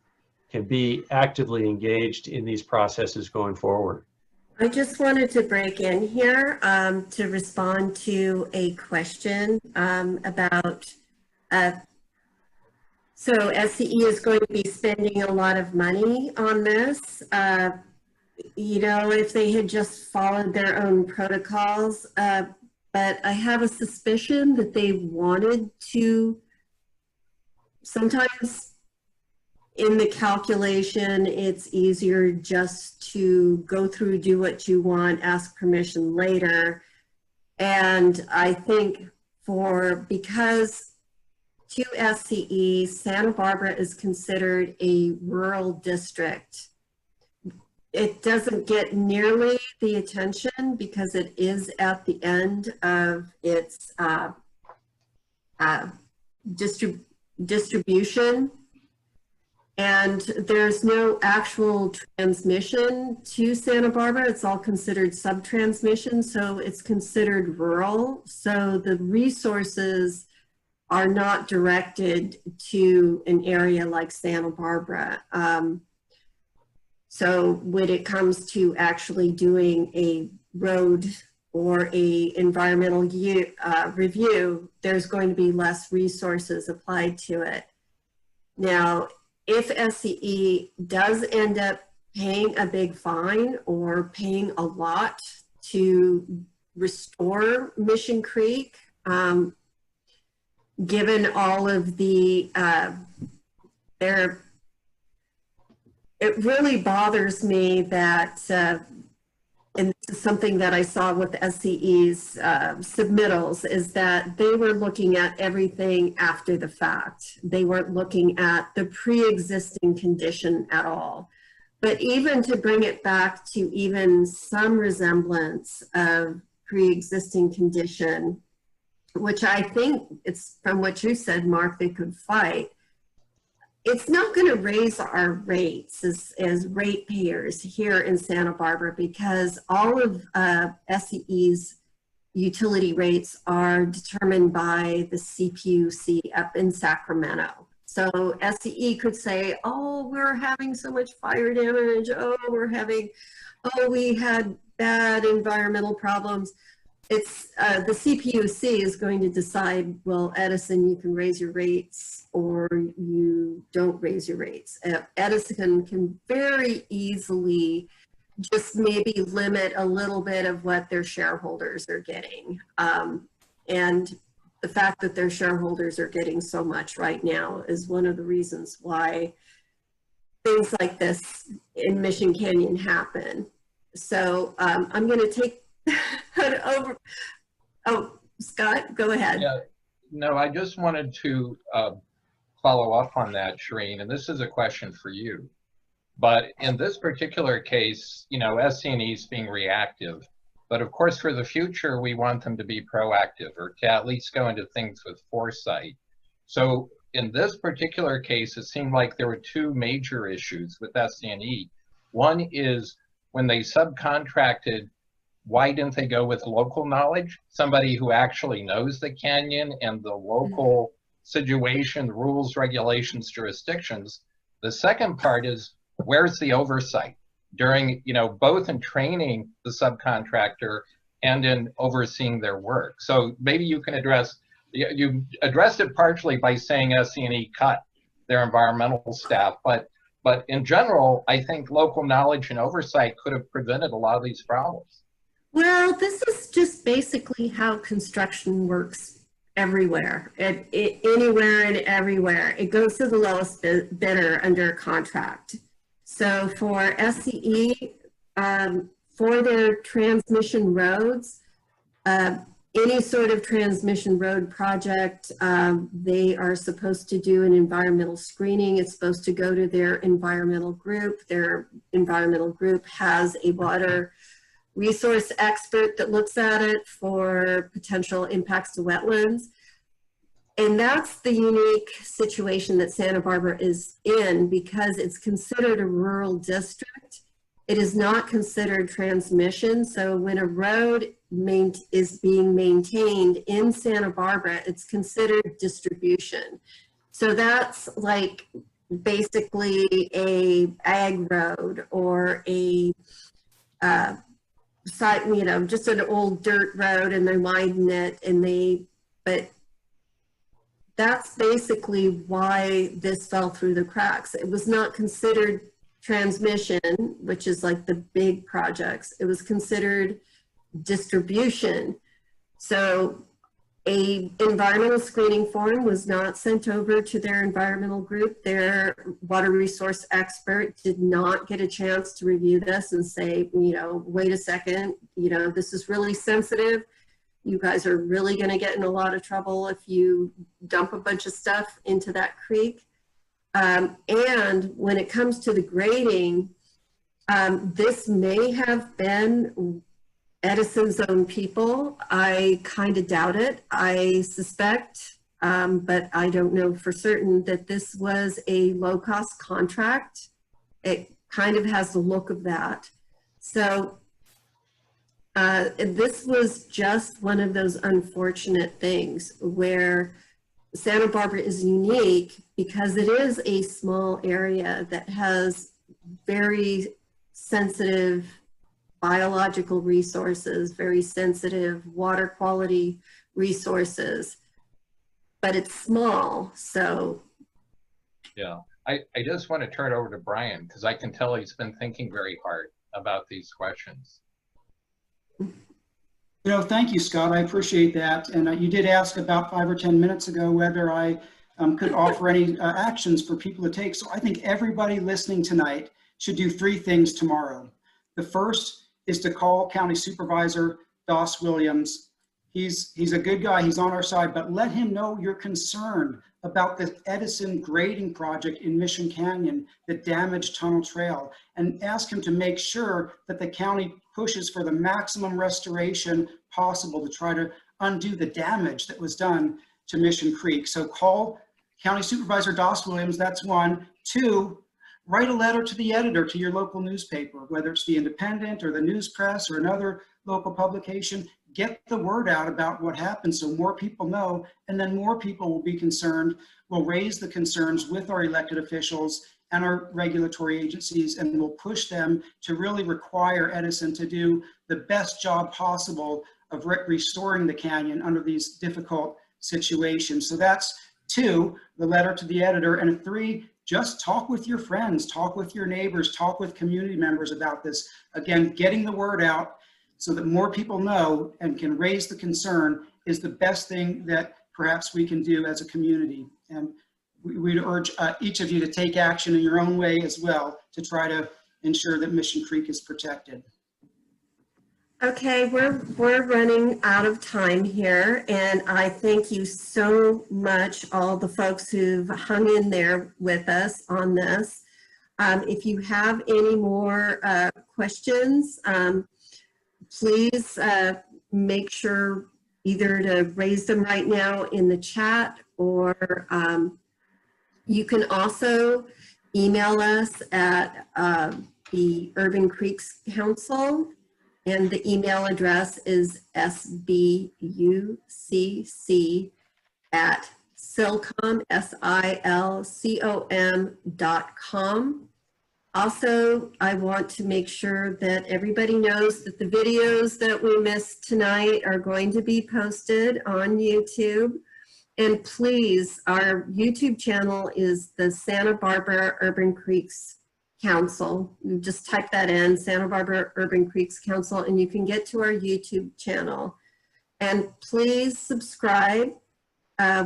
be actively engaged in these processes going forward. I just wanted to break in here to respond to a question about so SCE is going to be spending a lot of money on this. You know, if they had just followed their own protocols, but I have a suspicion that they wanted to, sometimes in the calculation, it's easier just to go through, do what you want, ask permission later. And I think because to SCE, Santa Barbara is considered a rural district. It doesn't get nearly the attention because it is at the end of its distribution, and there's no actual transmission to Santa Barbara. It's all considered sub-transmission, so it's considered rural. So the resources are not directed to an area like Santa Barbara. So when it comes to actually doing a road or a environmental review, there's going to be less resources applied to it. Now, if SCE does end up paying a big fine or paying a lot to restore Mission Creek, given all of the, it really bothers me that, and this is something that I saw with SCE's submittals, is that they were looking at everything after the fact. They weren't looking at the pre-existing condition at all. But even to bring it back to even some resemblance of pre-existing condition, which I think it's from what you said, Marc, they could fight. It's not going to raise our rates as ratepayers here in Santa Barbara, because all of SCE's utility rates are determined by the SBUCC up in Sacramento. So SCE could say, oh, we're having so much fire damage. Oh, we had bad environmental problems. It's the SBUCC is going to decide, well, Edison, you can raise your rates or you don't raise your rates. Edison can very easily just maybe limit a little bit of what their shareholders are getting. And the fact that their shareholders are getting so much right now is one of the reasons why things like this in Mission Canyon happen. So I'm going to take over. Oh, Scott, go ahead. Yeah, no, I just wanted to follow up on that, Shirin, and this is a question for you. But in this particular case, you know, SC&E is being reactive. But of course, for the future, we want them to be proactive, or to at least go into things with foresight. So in this particular case, it seemed like there were two major issues with SC&E. One is when they subcontracted, why didn't they go with local knowledge? Somebody who actually knows the canyon and the local situation, rules, regulations, jurisdictions. The second part is, where's the oversight during, you know, both in training the subcontractor and in overseeing their work? So maybe you can address, you addressed it partially by saying SC&E cut their environmental staff, but in general, I think local knowledge and oversight could have prevented a lot of these problems. Well, this is just basically how construction works everywhere, anywhere and everywhere. It goes to the lowest bidder under a contract. So for SCE, for their transmission roads, any sort of transmission road project, they are supposed to do an environmental screening. It's supposed to go to their environmental group. Their environmental group has a water resource expert that looks at it for potential impacts to wetlands. And that's the unique situation that Santa Barbara is in, because it's considered a rural district. It is not considered transmission. So when a road is being maintained in Santa Barbara, it's considered distribution. So that's like basically a ag road or a site, you know, just an old dirt road, and they widen it, and but that's basically why this fell through the cracks. It was not considered transmission, which is like the big projects. It was considered distribution. So a environmental screening form was not sent over to their environmental group. Their water resource expert did not get a chance to review this and say, you know, wait a second, you know, this is really sensitive. You guys are really going to get in a lot of trouble if you dump a bunch of stuff into that creek. And when it comes to the grading, this may have been Edison's own people. I kind of doubt it. I suspect, but I don't know for certain, that this was a low-cost contract. It kind of has the look of that. So this was just one of those unfortunate things where Santa Barbara is unique because it is a small area that has very sensitive biological resources, very sensitive water quality resources, but it's small, so. Yeah, I just want to turn it over to Brian because I can tell he's been thinking very hard about these questions. You know, thank you, Scott. I appreciate that. And you did ask about 5 or 10 minutes ago whether I could offer any actions for people to take. So I think everybody listening tonight should do 3 things tomorrow. The first is to call County Supervisor Doss Williams. He's a good guy, he's on our side, but let him know you're concerned about the Edison grading project in Mission Canyon, the damaged tunnel trail, and ask him to make sure that the county pushes for the maximum restoration possible to try to undo the damage that was done to Mission Creek. So call County Supervisor Doss Williams, that's 1. 2, write a letter to the editor to your local newspaper, whether it's the Independent or the News Press or another local publication. Get the word out about what happened so more people know, and then more people will be concerned. We'll raise the concerns with our elected officials and our regulatory agencies, and we'll push them to really require Edison to do the best job possible of restoring the canyon under these difficult situations. So that's 2, the letter to the editor, and 3, just talk with your friends, talk with your neighbors, talk with community members about this. Again, getting the word out so that more people know and can raise the concern is the best thing that perhaps we can do as a community. And we'd urge each of you to take action in your own way as well to try to ensure that Mission Creek is protected. Okay, we're running out of time here, and I thank you so much, all the folks who've hung in there with us on this. If you have any more questions, please make sure either to raise them right now in the chat, or you can also email us at the Urban Creeks Council, and the email address is SBUCC@silcom.com. Also, I want to make sure that everybody knows that the videos that we missed tonight are going to be posted on YouTube. And please, our YouTube channel is the Santa Barbara Urban Creeks Council. You just type that in, Santa Barbara Urban Creeks Council, and you can get to our YouTube channel. And please subscribe.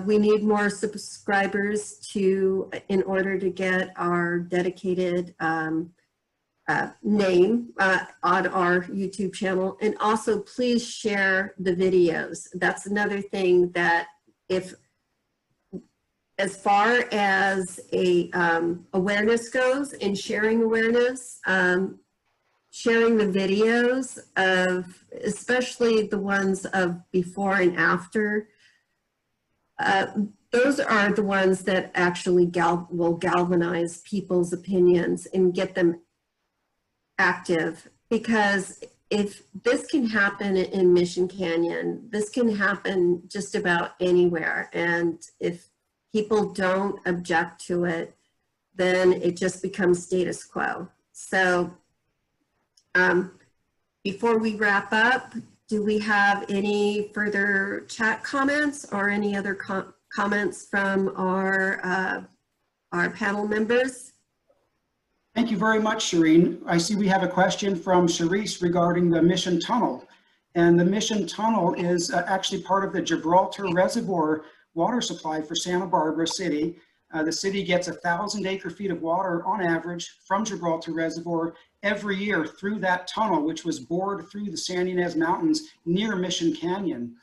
We need more subscribers in order to get our dedicated name on our YouTube channel. And also please share the videos. That's another thing that as far as awareness goes and sharing awareness, sharing the videos of, especially the ones of before and after, those are the ones that actually will galvanize people's opinions and get them active. Because if this can happen in Mission Canyon, this can happen just about anywhere. And if people don't object to it, then it just becomes status quo. So before we wrap up, do we have any further chat comments or any other comments from our panel members? Thank you very much, Shirin. I see we have a question from Charisse regarding the Mission Tunnel. And the Mission Tunnel is actually part of the Gibraltar Reservoir water supply for Santa Barbara City. The city gets 1,000 acre-feet of water on average from Gibraltar Reservoir every year through that tunnel, which was bored through the San Ynez Mountains near Mission Canyon.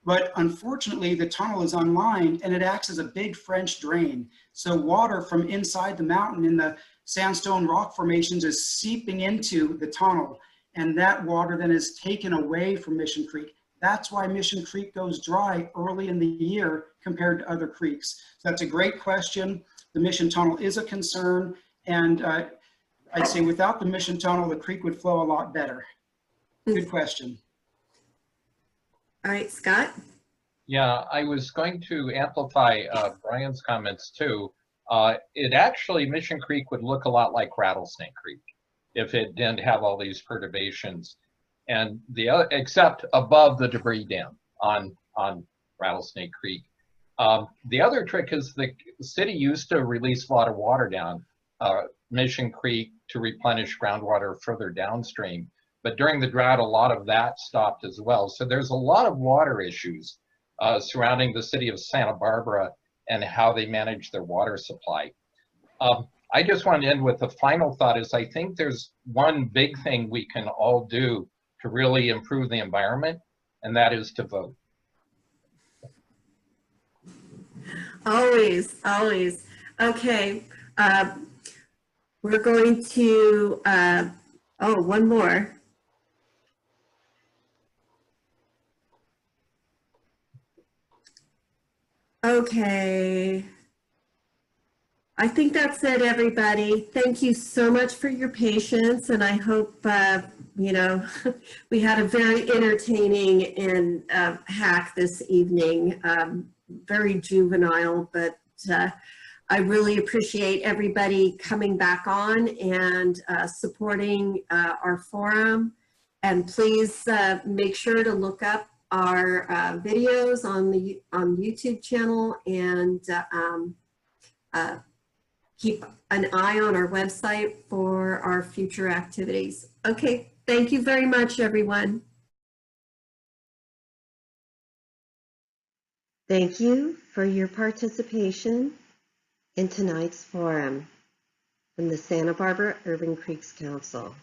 But unfortunately, the tunnel is unlined and it acts as a big French drain. So water from inside the mountain in the sandstone rock formations is seeping into the tunnel, and that water then is taken away from Mission Creek. That's why Mission Creek goes dry early in the year compared to other creeks. So that's a great question. The Mission Tunnel is a concern, and I'd say without the Mission Tunnel, the creek would flow a lot better. Good question. All right, Scott. Yeah, I was going to amplify Brian's comments too. It actually, Mission Creek would look a lot like Rattlesnake Creek if it didn't have all these perturbations, and the other, except above the debris dam on Rattlesnake Creek. The other trick is the city used to release a lot of water down Mission Creek to replenish groundwater further downstream, but during the drought, a lot of that stopped as well. So there's a lot of water issues surrounding the city of Santa Barbara and how they manage their water supply. I just want to end with a final thought is I think there's one big thing we can all do to really improve the environment, and that is to vote. Always, always. Okay, we're going to, oh, one more. Okay. I think that's it, everybody. Thank you so much for your patience, and I hope, you know, we had a very entertaining and hack this evening. Very juvenile, but I really appreciate everybody coming back on and supporting our forum. And please make sure to look up our videos on the YouTube channel, and keep an eye on our website for our future activities. Okay, thank you very much, everyone. Thank you for your participation in tonight's forum from the Santa Barbara Urban Creeks Council.